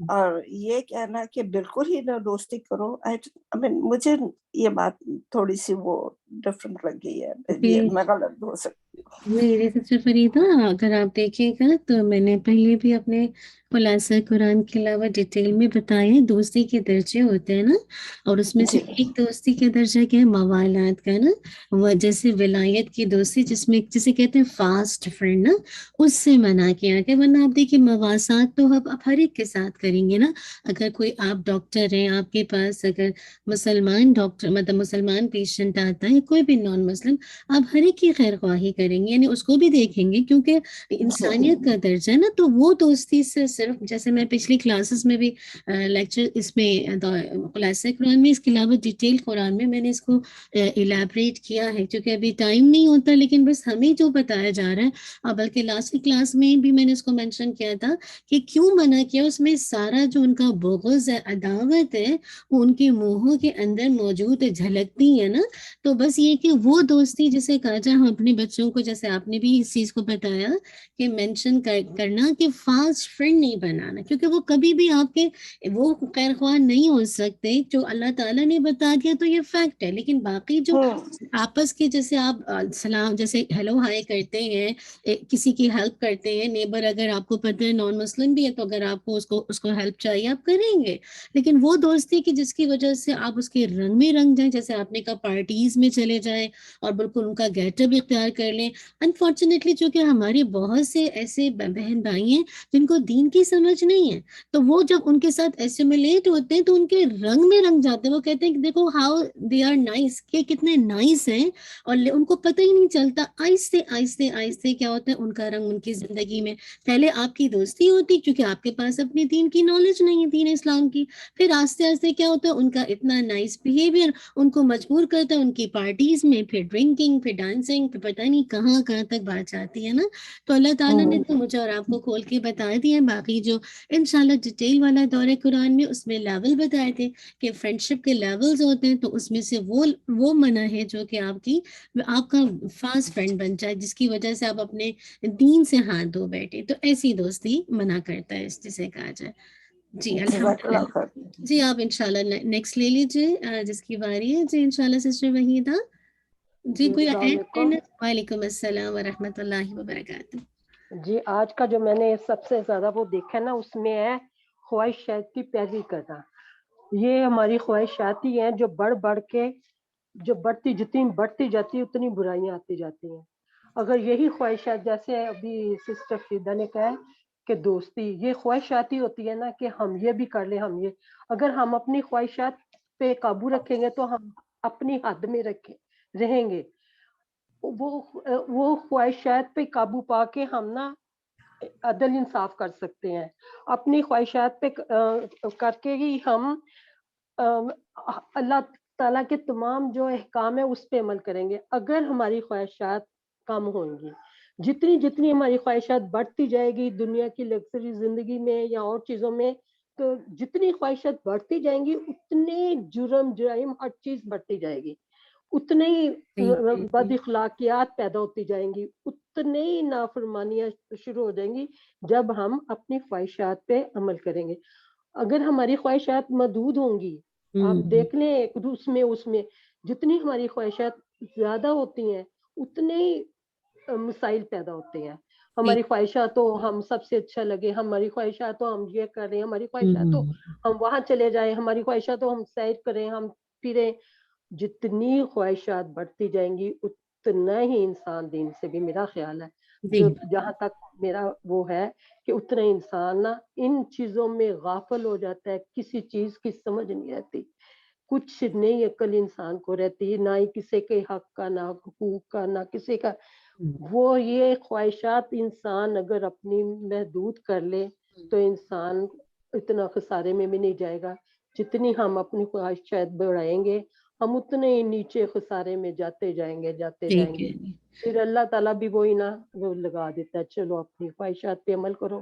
اور یہ کہنا کہ بالکل ہی نہ دوستی کرو, مجھے یہ بات تھوڑی سی وہ ڈفرنٹ لگ گئی ہے. یہ میں غلط ہو سکتی ہوں. میرے سسٹر فریدہ, اگر آپ دیکھیے گا تو میں نے پہلے بھی اپنے خلاصہ قرآن کے علاوہ ڈیٹیل میں بتایا دوستی کے درجے ہوتے ہیں نا, اور اس میں سے ایک دوستی کے درجہ کیا ہے, موالات کا نا, وہ جیسے ولایت کی دوستی جس میں جسے کہتے ہیں فاسٹ فرینڈ نا, اس سے منع کیا گیا. ورنہ آپ دیکھیے مواسات تو آپ ہر ایک کے ساتھ کریں گے نا. اگر کوئی آپ ڈاکٹر ہیں, آپ کے پاس اگر مسلمان ڈاکٹر مطلب مسلمان پیشنٹ آتا ہے, کوئی بھی نان مسلم, آپ ہر ایک کی خیر خواہی کریں گے, یعنی اس کو بھی دیکھیں گے, کیونکہ انسانیت کا درجہ ہے نا. تو وہ دوستی سے صرف جیسے میں پچھلی کلاسز میں بھی لیکچر اس میں خلاصہ قرآن میں, اس کے علاوہ ڈیٹیل قرآن میں نے اس کو الیبریٹ کیا ہے, کیونکہ ابھی ٹائم نہیں ہوتا, لیکن بس ہمیں جو بتایا جا رہا ہے, بلکہ لاسٹ کی کلاس میں بھی میں نے اس کو مینشن کیا تھا کہ کیوں منع کیا. اس میں سارا جو ان کا بغض ہے, عداوت ہے, وہ ان کے منہوں کے اندر موجود ہے, جھلکتی ہے نا. تو بس یہ کہ وہ دوستی جسے کہا جائے, ہم اپنے بچوں کو, جیسے آپ نے بھی اس چیز کو بتایا کہ مینشن کرنا کہ فاسٹ فرینڈ نہیں بنانا, کیونکہ وہ کبھی بھی آپ کے وہ خیر خواہ نہیں ہو سکتے. جو اللہ تعالیٰ نے بتا دیا تو یہ فیکٹ ہے, لیکن باقی جو آپس کے جیسے آپ سلام جیسے ہیلو ہائی کرتے ہیں, کسی کی ہیلپ کرتے ہیں, نیبر اگر آپ کو پتہ ہے نان مسلم بھی ہے تو اگر آپ کو اس کو ہیلپ چاہیے آپ کریں گے. لیکن وہ دوستی کی جس کی وجہ سے آپ اس کے رنگ میں رنگ جائیں, جیسے آپ نے کہا پارٹیز میں چلے جائیں اور بالکل ان کا گیٹ اپ اختیار کر لیں. انفارچونیٹلی چونکہ ہمارے بہت سے ایسے بہن بھائی ہیں جن کو دین کی سمجھ نہیں ہے, تو وہ جب ان کے ساتھ ایسیمولیٹ ہوتے ہیں تو ان کے رنگ میں رنگ جاتے ہیں. وہ کہتے ہیں کہ دیکھو ہاؤ دے آر نائس, کہ کتنے نائس ہیں, اور ان کو پتہ ہی نہیں چلتا. آہستہ آہستہ آہستہ کیا ہوتا ہے, ان کا رنگ ان کی زندگی میں پہلے آپ کی دوستی ہوتی کیونکہ آپ کے پاس اپنے دین کی نالج نہیں ہے, دین اسلام کی. پھر آہستہ آہستہ کیا ہوتا ہے, ان کا اتنا نائس بیہیویئر ان کو مجبور کرتا ہے ان کی پارٹیز میں, پھر ڈرنکنگ, پھر ڈانسنگ, پھر پتہ نہیں کہاں کہاں تک بات جاتی ہے نا. تو اللہ تعالیٰ نے تو مجھے اور آپ کو کھول کے بتا دیا. باقی جو انشاءاللہ ڈیٹیل والا دور قرآن میں اس میں لیول بتائے تھے کہ فرینڈشپ کے لیولز ہوتے ہیں, تو اس میں سے وہ منع ہے جو کہ آپ کا فاسٹ فرینڈ بن جائے, جس کی وجہ سے آپ اپنے دین سے ہاتھ دھو بیٹھے. تو ایسی دوستی منع کرتا ہے جسے کہا جائے. جی الحمدللہ. جی آپ انشاءاللہ نیکسٹ لے لیجیے جس کی باری ہے. جی انشاءاللہ سسٹر وحیدہ. جی کوئی ایڈ کرنا. وعلیکم السلام ورحمۃ اللہ وبرکاتہ. جی آج کا جو میں نے سب سے زیادہ وہ دیکھا نا, اس میں ہے خواہشات کی پیروی کرنا. یہ ہماری خواہشات ہی ہیں جو بڑھ کے جو جتنی بڑھتی جاتی ہے اتنی برائیاں آتی جاتی ہیں. اگر یہی خواہشات, جیسے ابھی سسٹر فریدہ نے کہا کہ دوستی یہ خواہشات ہی ہوتی ہے نا کہ ہم یہ بھی کر لیں, ہم یہ, اگر ہم اپنی خواہشات پہ قابو رکھیں گے تو ہم اپنی حد میں رہیں گے. وہ خواہشات پہ قابو پا کے ہم نا عدل انصاف کر سکتے ہیں. اپنی خواہشات پہ کر کے ہی ہم اللہ تعالیٰ کے تمام جو احکام ہے اس پہ عمل کریں گے. اگر ہماری خواہشات کم ہوں گی, جتنی ہماری خواہشات بڑھتی جائے گی دنیا کی لگژری زندگی میں یا اور چیزوں میں, تو جتنی خواہشات بڑھتی جائیں گی اتنے جرائم ہر چیز بڑھتی جائے گی, اتنے ہی بد اخلاقیات پیدا ہوتی جائیں گی, اتنے ہی نافرمانیاں شروع ہو جائیں گی جب ہم اپنی خواہشات پہ عمل کریں گے. اگر ہماری خواہشات محدود ہوں گی, آپ دیکھ لیں اس میں جتنی ہماری خواہشات زیادہ ہوتی ہیں اتنے ہی مسائل پیدا ہوتے ہیں. ہماری خواہشات تو ہم سب سے اچھا لگے, ہماری خواہشات تو ہم یہ کر رہے ہیں, ہماری خواہشات تو ہم وہاں چلے جائیں, ہماری خواہشات تو ہم سیر کریں, ہم پھریں. جتنی خواہشات بڑھتی جائیں گی اتنا ہی انسان دین سے بھی, میرا خیال ہے جو جہاں تک میرا وہ ہے کہ اتنا انسان نا ان چیزوں میں غافل ہو جاتا ہے, کسی چیز کی سمجھ نہیں رہتی, کچھ نہیں عقل انسان کو رہتی, نہ ہی کسی کے حق کا, نہ حقوق کا, نہ کسی کا. وہ یہ خواہشات انسان اگر اپنی محدود کر لے تو انسان اتنا خسارے میں بھی نہیں جائے گا. جتنی ہم اپنی خواہشات بڑھائیں گے ہم اتنے ہی نیچے خسارے میں جاتے جائیں گے. پھر اللہ تعالیٰ بھی وہی نا وہ لگا دیتا ہے, چلو اپنی خواہشات پہ عمل کرو.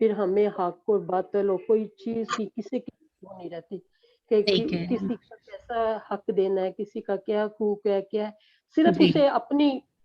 پھر ہمیں حق اور باطل اور کوئی چیز کی کسی کی وہ نہیں رہتی کہ کسی کا کیسا حق دینا ہے, کسی کا کیا حقوق ہے, کیا ہے, صرف اسے اپنی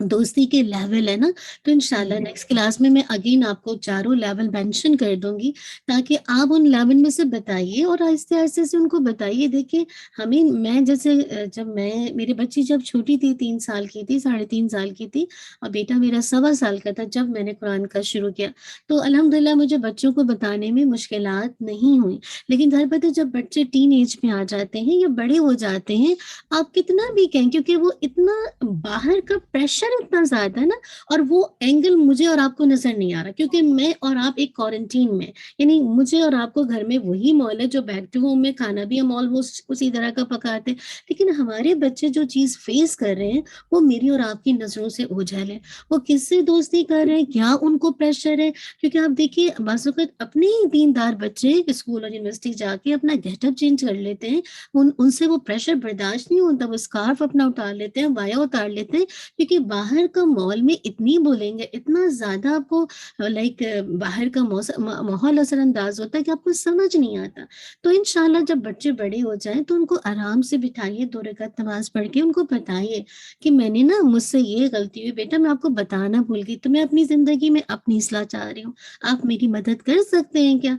دوستی کے لیول ہے نا، تو انشاءاللہ نیکسٹ کلاس میں اگین آپ کو چاروں لیول مینشن کر دوں گی، تاکہ آپ ان لیول میں سے بتائیے اور آہستہ آہستہ سے ان کو بتائیے. دیکھیں ہمیں، میں جیسے جب میری بچی جب چھوٹی تھی، 3 سال کی تھی، 3.5 سال کی تھی، اور بیٹا میرا 1.25 سال کا تھا جب میں نے قرآن کا شروع کیا، تو الحمدللہ مجھے بچوں کو بتانے میں مشکلات نہیں ہوئی. لیکن گھر پر جب بچے ٹین ایج میں آ جاتے ہیں یا بڑے ہو جاتے ہیں، آپ کتنا بھی کہیں، کیونکہ وہ اتنا باہر کا پریشر اتنا زیادہ ہے نا، اور وہ اینگل مجھے اور آپ کو نظر نہیں آ رہا، کیونکہ میں اور آپ ایک کوارنٹین میں، یعنی مجھے اور آپ کو گھر میں وہی ماحول ہے جو بیک ٹو ہوم میں، کھانا بھی ہم آلموسٹ اسی طرح کا پکاتے، لیکن ہمارے بچے جو چیز فیس کر رہے ہیں وہ میری اور آپ کی نظروں سے اوجھل ہے. وہ کس سے دوستی کر رہے ہیں، کیا ان کو پریشر ہے؟ کیونکہ آپ دیکھیے بعض اوقات اپنے ہی دیندار بچے اسکول اور یونیورسٹی جا کے اپنا گیٹ اپ چینج کر لیتے ہیں، ان سے وہ پریشر برداشت نہیں ہوتا، وہ اسکارف اپنا اتار لیتے ہیں، وایا اتار لیتے ہیں، کیونکہ باہر کا ماحول میں اتنی بولیں گے، اتنا زیادہ آپ کو لائک باہر کا ماحول اثر انداز ہوتا ہے کہ آپ کو سمجھ نہیں آتا. تو انشاءاللہ جب بچے بڑے ہو جائیں تو ان کو آرام سے بٹھائیے، 2 رکعت نماز پڑھ کے ان کو بتائیے کہ میں نے نا، مجھ سے یہ غلطی ہوئی بیٹا، میں آپ کو بتانا بھول گئی، تو میں اپنی زندگی میں اپنی اصلاح چاہ رہی ہوں، آپ میری مدد کر سکتے ہیں کیا؟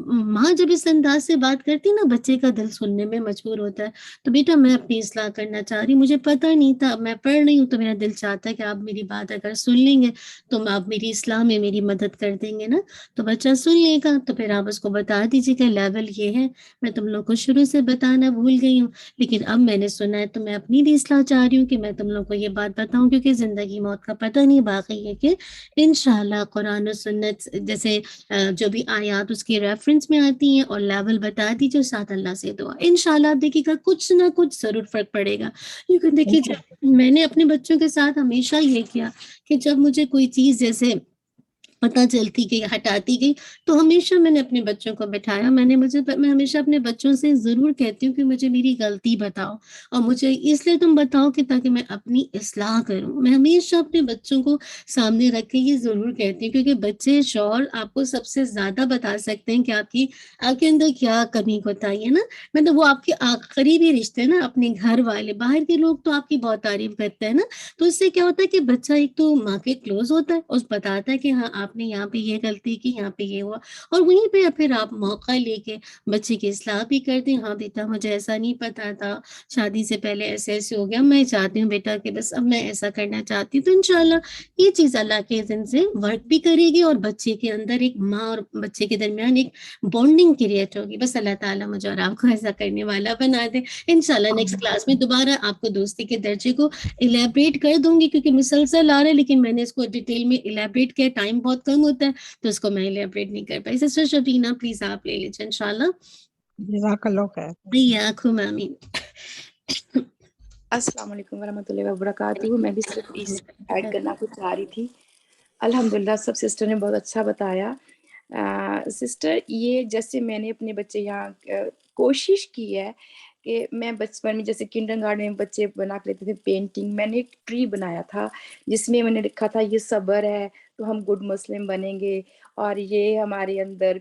ماں جب اس انداز سے بات کرتی نا، بچے کا دل سننے میں مجبور ہوتا ہے. تو بیٹا میں اپنی اصلاح کرنا چاہ رہی ہوں، مجھے پتہ نہیں تھا، میں پڑھ رہی ہوں تو میرا دل چاہتا ہے کہ آپ میری بات اگر سن لیں گے تو آپ میری اصلاح میں میری مدد کر دیں گے نا. تو بچہ سن لے گا، تو پھر آپ اس کو بتا دیجیے کہ لیول یہ ہے، میں تم لوگ کو شروع سے بتانا بھول گئی ہوں، لیکن اب میں نے سنا ہے تو میں اپنی بھی اصلاح چاہ رہی ہوں کہ میں تم لوگ کو یہ بات بتاؤں، کیونکہ زندگی موت کا پتہ نہیں. باقی ہے کہ انشاءاللہ قرآن و سنت جیسے جو بھی آیات اس کی ریفرنس میں آتی ہیں اور لیول بتا دیجیے، ساتھ اللہ سے دعا، انشاءاللہ آپ دیکھیے گا کچھ نہ کچھ ضرور فرق پڑے گا. کیونکہ دیکھیے میں نے اپنے بچوں کے ساتھ ہمیشہ یہ کیا کہ جب مجھے کوئی چیز جیسے پتہ چلتی گئی، ہٹاتی گئی، تو ہمیشہ میں نے اپنے بچوں کو بٹھایا. میں ہمیشہ اپنے بچوں سے ضرور کہتی ہوں کہ مجھے میری غلطی بتاؤ، اور مجھے اس لیے تم بتاؤ کہ تاکہ میں اپنی اصلاح کروں. میں ہمیشہ اپنے بچوں کو سامنے رکھ کے یہ ضرور کہتی ہوں، کیونکہ بچے شور آپ کو سب سے زیادہ بتا سکتے ہیں کہ آپ کے اندر کیا کمی کوتاہی ہے نا. مطلب وہ آپ کے قریبی رشتے نا، اپنے گھر والے، باہر کے لوگ تو آپ کی بہت تعریف کرتے ہیں نا، تو اس سے کیا ہوتا ہے کہ بچہ ایک تو ماں کے کلوز ہوتا ہے اور بتاتا ہے کہ ہاں آپ نے یہاں پہ یہ غلطی کی، یہاں پہ یہ ہوا، اور وہیں پہ پھر آپ موقع لے کے بچے کی اصلاح بھی کر دیں. ہاں بیٹا مجھے ایسا نہیں پتا تھا، شادی سے پہلے ایسے ایسے ہو گیا، میں چاہتی ہوں بیٹا کہ بس اب میں ایسا کرنا چاہتی ہوں. تو انشاءاللہ یہ چیز اللہ کے اذن سے ورک بھی کرے گی، اور بچے کے اندر ایک ماں اور بچے کے درمیان ایک بانڈنگ کریٹ ہوگی. بس اللہ تعالیٰ مجھے اور آپ کو ایسا کرنے والا بنا دے. انشاءاللہ نیکسٹ کلاس میں دوبارہ آپ کو دوستی کے درجے کو الیبریٹ کر دوں گی، کیونکہ مسلسل آ رہا ہے، لیکن میں نے اس کو ڈیٹیل میں الیبریٹ کیا، ٹائم بہت کم ہوتا ہے تو اس کو میں الیبریٹ نہیں کر پائی. سسٹر شبینہ پلیز آپ لے لیجیے انشاءاللہ. جزاک اللہ خیر. آنکھوں میں آمین. السلام علیکم ورحمۃ اللہ وبرکاتہ. میں بھی صرف اس ایڈ کرنا کچھ چاہ رہی تھی. الحمدللہ سب سسٹر نے بہت اچھا بتایا. سسٹر یہ جیسے میں نے اپنے بچے یہاں کوشش کی ہے کہ میں بچپن میں جیسے کنڈر گارڈن میں بچے بنا کے لیتے تھے پینٹنگ، میں نے ایک ٹری بنایا تھا جس میں نے لکھا تھا یہ صبر ہے تو ہم گڈ مسلم بنیں گے، اور یہ ہمارے اندر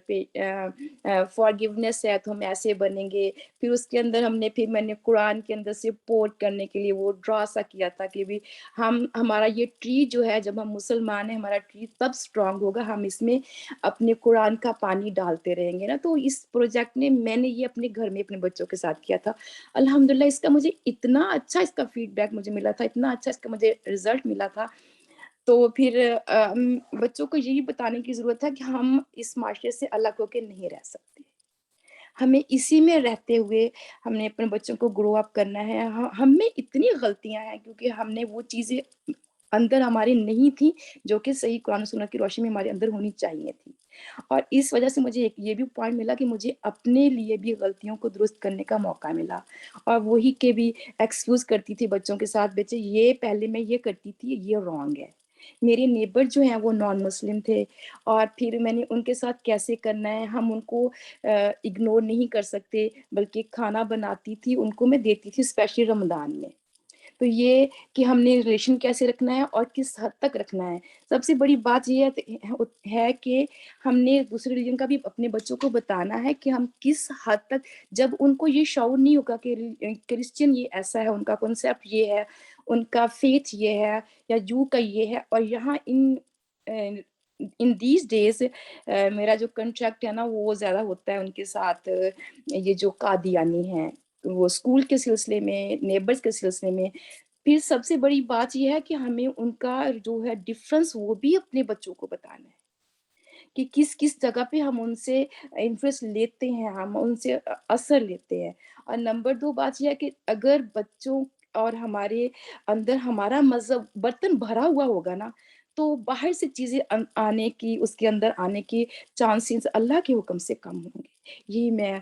فارگیونیس ہے تو ہم ایسے بنیں گے. پھر اس کے اندر میں نے قرآن کے اندر سے پورٹ کرنے کے لیے وہ ڈرا سا کیا تھا کہ بھی ہمارا یہ ٹری جو ہے، جب ہم مسلمان ہیں ہمارا ٹری تب سٹرونگ ہوگا ہم اس میں اپنے قرآن کا پانی ڈالتے رہیں گے نا. تو اس پروجیکٹ میں نے یہ اپنے گھر میں اپنے بچوں کے ساتھ کیا تھا. الحمدللہ اس کا مجھے اتنا اچھا اس کا فیڈ بیک مجھے ملا تھا، اتنا اچھا اس کا مجھے رزلٹ ملا تھا. تو پھر بچوں کو یہی بتانے کی ضرورت ہے کہ ہم اس معاشرے سے الگ ہو کے نہیں رہ سکتے، ہمیں اسی میں رہتے ہوئے ہم نے اپنے بچوں کو گرو اپ کرنا ہے. ہم میں اتنی غلطیاں ہیں کیونکہ ہم نے وہ چیزیں اندر ہمارے نہیں تھی جو کہ صحیح قرآن و سنت کی روشنی میں ہمارے اندر ہونی چاہیے تھی. اور اس وجہ سے مجھے ایک یہ بھی پوائنٹ ملا کہ مجھے اپنے لیے بھی غلطیوں کو درست کرنے کا موقع ملا، اور وہی کے بھی ایکسکیوز کرتی تھی بچوں کے ساتھ، بچے یہ پہلے میں یہ کرتی تھی، یہ رانگ ہے. میرے نیبر جو ہیں وہ نان مسلم تھے، اور پھر میں نے ان کے ساتھ کیسے کرنا ہے، ہم ان کو اگنور نہیں کر سکتے، بلکہ کھانا بناتی تھی ان کو میں دیتی تھی اسپیشلی رمضان میں. تو یہ کہ ہم نے ریلیشن کیسے رکھنا ہے اور کس حد تک رکھنا ہے. سب سے بڑی بات یہ ہے کہ ہم نے دوسرے ریلیجن کا بھی اپنے بچوں کو بتانا ہے کہ ہم کس حد تک، جب ان کو یہ شعور نہیں ہوگا کہ کرسچن یہ ایسا ہے، ان کا کنسیپٹ یہ ہے، ان کا فیتھ یہ ہے یا یو کا یہ ہے. اور یہاں ان دیز ڈیز میرا جو کنٹریکٹ ہے نا وہ زیادہ ہوتا ہے ان کے ساتھ. یہ جو قادیانی ہیں وہ اسکول کے سلسلے میں، نیبرز کے سلسلے میں. پھر سب سے بڑی بات یہ ہے کہ ہمیں ان کا جو ہے ڈفرنس وہ بھی اپنے بچوں کو بتانا ہے کہ کس کس جگہ پہ ہم ان سے انفلوئنس لیتے ہیں، ہم ان سے اثر لیتے ہیں. اور نمبر 2 بات یہ ہے کہ اگر بچوں اور ہمارے اندر ہمارا مذہب برتن بھرا ہوا ہوگا نا تو باہر سے چیزیں آنے کی، اس کے اندر آنے کی چانسز اللہ کے حکم سے کم ہوں گے. یہی میں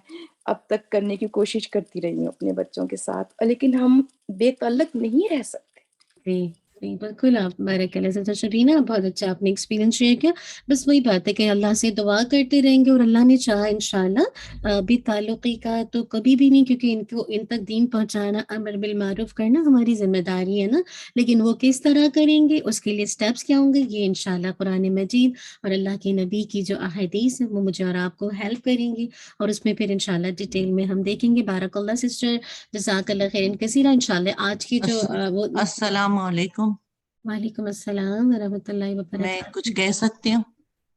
اب تک کرنے کی کوشش کرتی رہی ہوں اپنے بچوں کے ساتھ، لیکن ہم بے تعلق نہیں رہ سکتے. جی جی بالکل. آپ بارک اللہ سے شبینہ، بہت اچھا آپ نے ایکسپیرینس شیئر کیا. بس وہی بات ہے کہ اللہ سے دعا کرتے رہیں گے، اور اللہ نے چاہا انشاءاللہ بے تعلقی کا تو کبھی بھی نہیں، کیونکہ ان تک دین پہنچانا، امر بالمعروف کرنا ہماری ذمہ داری ہے نا. لیکن وہ کس طرح کریں گے، اس کے لیے سٹیپس کیا ہوں گے، یہ انشاءاللہ قرآن مجید اور اللہ کے نبی کی جو احادیث ہیں وہ مجھے اور آپ کو ہیلپ کریں گی، اور اس میں پھر انشاءاللہ ڈیٹیل میں ہم دیکھیں گے. بارک اللہ سسٹر، جزاک اللہ خیرن کثیرہ. انشاءاللہ آج کی جو وہ السلام علیکم. وعلیکم السلام ورحمۃ اللہ میں وبرکاتہ. کچھ کہہ سکتی ہوں؟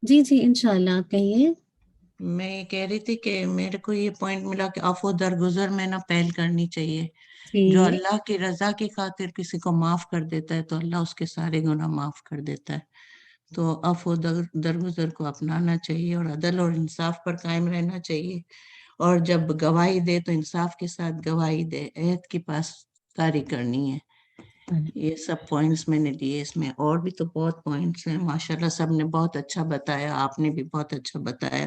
جی جی انشاءاللہ آپ کہیے. میں یہ کہہ رہی تھی کہ میرے کو یہ پوائنٹ ملا کہ عفو درگزر میں نہ پہل کرنی چاہیے. جو اللہ کی رضا کی خاطر کسی کو معاف کر دیتا ہے تو اللہ اس کے سارے گناہ معاف کر دیتا ہے. تو عفو درگزر کو اپنانا چاہیے اور عدل اور انصاف پر قائم رہنا چاہیے. اور جب گواہی دے تو انصاف کے ساتھ گواہی دے، عہد کی پاس کاری کرنی ہے. یہ سب پوائنٹس میں نے دیے. اس میں اور بھی تو بہت پوائنٹس ہیں. ماشاءاللہ سب نے بہت اچھا بتایا، آپ نے بھی بہت اچھا بتایا.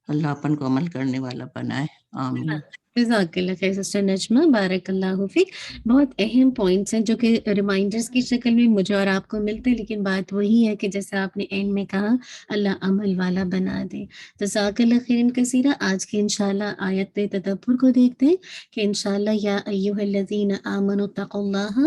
اللہ اپن کو عمل کرنے والا بنائے. آمین. جزاک اللہ خیر سسٹر نجمہ، بارک اللہ فیک. بہت اہم پوائنٹس ہیں جو کہ ریمائنڈرز کی شکل میں مجھے اور آپ کو ملتے ہیں، لیکن بات وہی ہے کہ جیسے آپ نے اینڈ میں کہا اللہ عمل والا بنا دے. جزاک اللہ خیرن کثیرہ. آج کی انشاءاللہ آیت پہ تدبر کو دیکھتے ہیں کہ انشاءاللہ یا ایھا الذین آمنوا اتقوا اللہ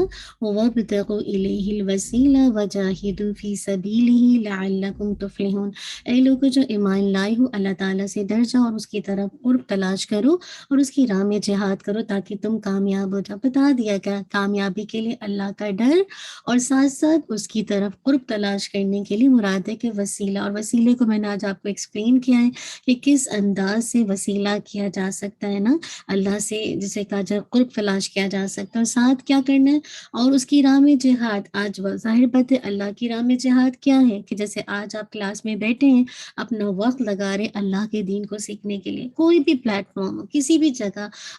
وابتغوا الیہ الوسیلہ وجاہدوا فی سبیلہ لعلکم تفلحون. اے لوگوں جو ایمان لائے ہو، اللہ تعالیٰ سے ڈر جاؤ اور اس کی طرف قرب تلاش کرو اور اس کی راہ میں جہاد کرو تاکہ تم کامیاب ہو جاؤ. بتا دیا کہ کامیابی کے لیے اللہ کا ڈر اور ساتھ ساتھ اس کی طرف قرب تلاش کرنے کے لیے مراد ہے کہ وسیلہ. اور وسیلے کو میں نے آج آپ کو ایکسپلین کیا ہے کہ کس انداز سے وسیلہ کیا جا سکتا ہے نا اللہ سے، جسے کہا جائے قرب تلاش کیا جا سکتا ہے، اور ساتھ کیا کرنا ہے اور اس کی راہ میں جہاد. آج ظاہر بات ہے اللہ کی راہ میں جہاد کیا ہے کہ جیسے آج آپ کلاس میں بیٹھے ہیں، اپنا وقت لگا رہے اللہ کے دین کو سیکھنے کے لیے. کوئی بھی پلیٹ فارم ہو، کسی بھی جگہ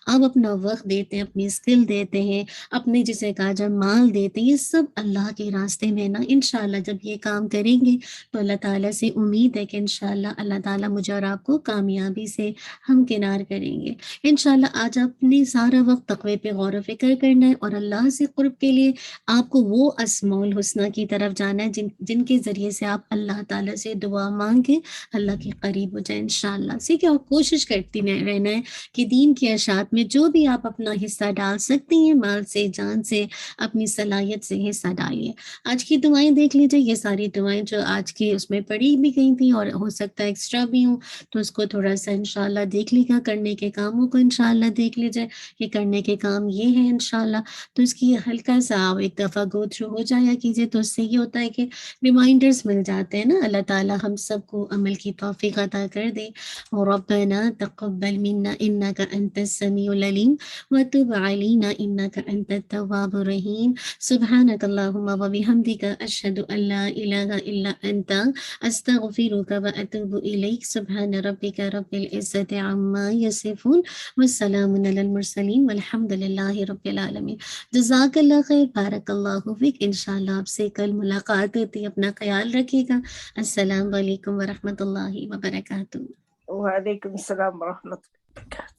آپ اپنا وقت دیتے ہیں، اپنی اسکل دیتے ہیں، اپنے جسے کہا جائے مال دیتے ہیں، یہ سب اللہ کے راستے میں نا. انشاءاللہ جب یہ کام کریں گے تو اللہ تعالیٰ سے امید ہے کہ انشاءاللہ اللہ تعالیٰ مجھے اور آپ کو کامیابی سے ہمکنار کریں گے. انشاءاللہ آج آپ نے سارا وقت تقوی پہ غور و فکر کرنا ہے اور اللہ سے قرب کے لیے آپ کو وہ اسماء الحسنی کی طرف جانا ہے جن کے ذریعے سے آپ اللہ تعالیٰ سے دعا مانگے اللہ کے قریب ہو جائے انشاءاللہ. سیکھیں اور کوشش کرتی رہنا ہے کہ دین کے اشاعت میں جو بھی آپ اپنا حصہ ڈال سکتی ہیں، مال سے، جان سے، اپنی صلاحیت سے حصہ ڈالیے. آج کی دعائیں دیکھ لیجیے. یہ ساری دعائیں جو آج کی اس میں پڑھی بھی گئی تھیں اور ہو سکتا ہے ایکسٹرا بھی ہوں، تو اس کو تھوڑا سا انشاءاللہ دیکھ لیے گا. کرنے کے کاموں کو انشاءاللہ دیکھ لیجیے کہ کرنے کے کام یہ ہیں انشاءاللہ. تو اس کی ہلکا سا ایک دفعہ گو تھرو ہو جایا کیجیے، تو اس سے یہ ہوتا ہے کہ ریمائنڈرز مل جاتے ہیں نا. اللہ تعالیٰ ہم سب کو عمل کی توفیق عطا کر دے. ربنا تقبل منا انك انت السميع العليم وتب علينا انك انت التواب الرحيم. سبحانك اللهم وبحمدك اشهد ان لا اله الا انت استغفرك واتوب اليك. سبحان ربك رب العزة عما يصفون والسلام على المرسلين والحمد لله رب العالمين. جزاک اللہ خیر، بارک اللہ فیک. انشاءاللہ آپ سے کل ملاقات ہوتی ہے. اپنا خیال رکھیے گا. السلام علیکم ورحمۃ اللہ وبرکاتہ. وعلیکم السلام ورحمۃ اللہ.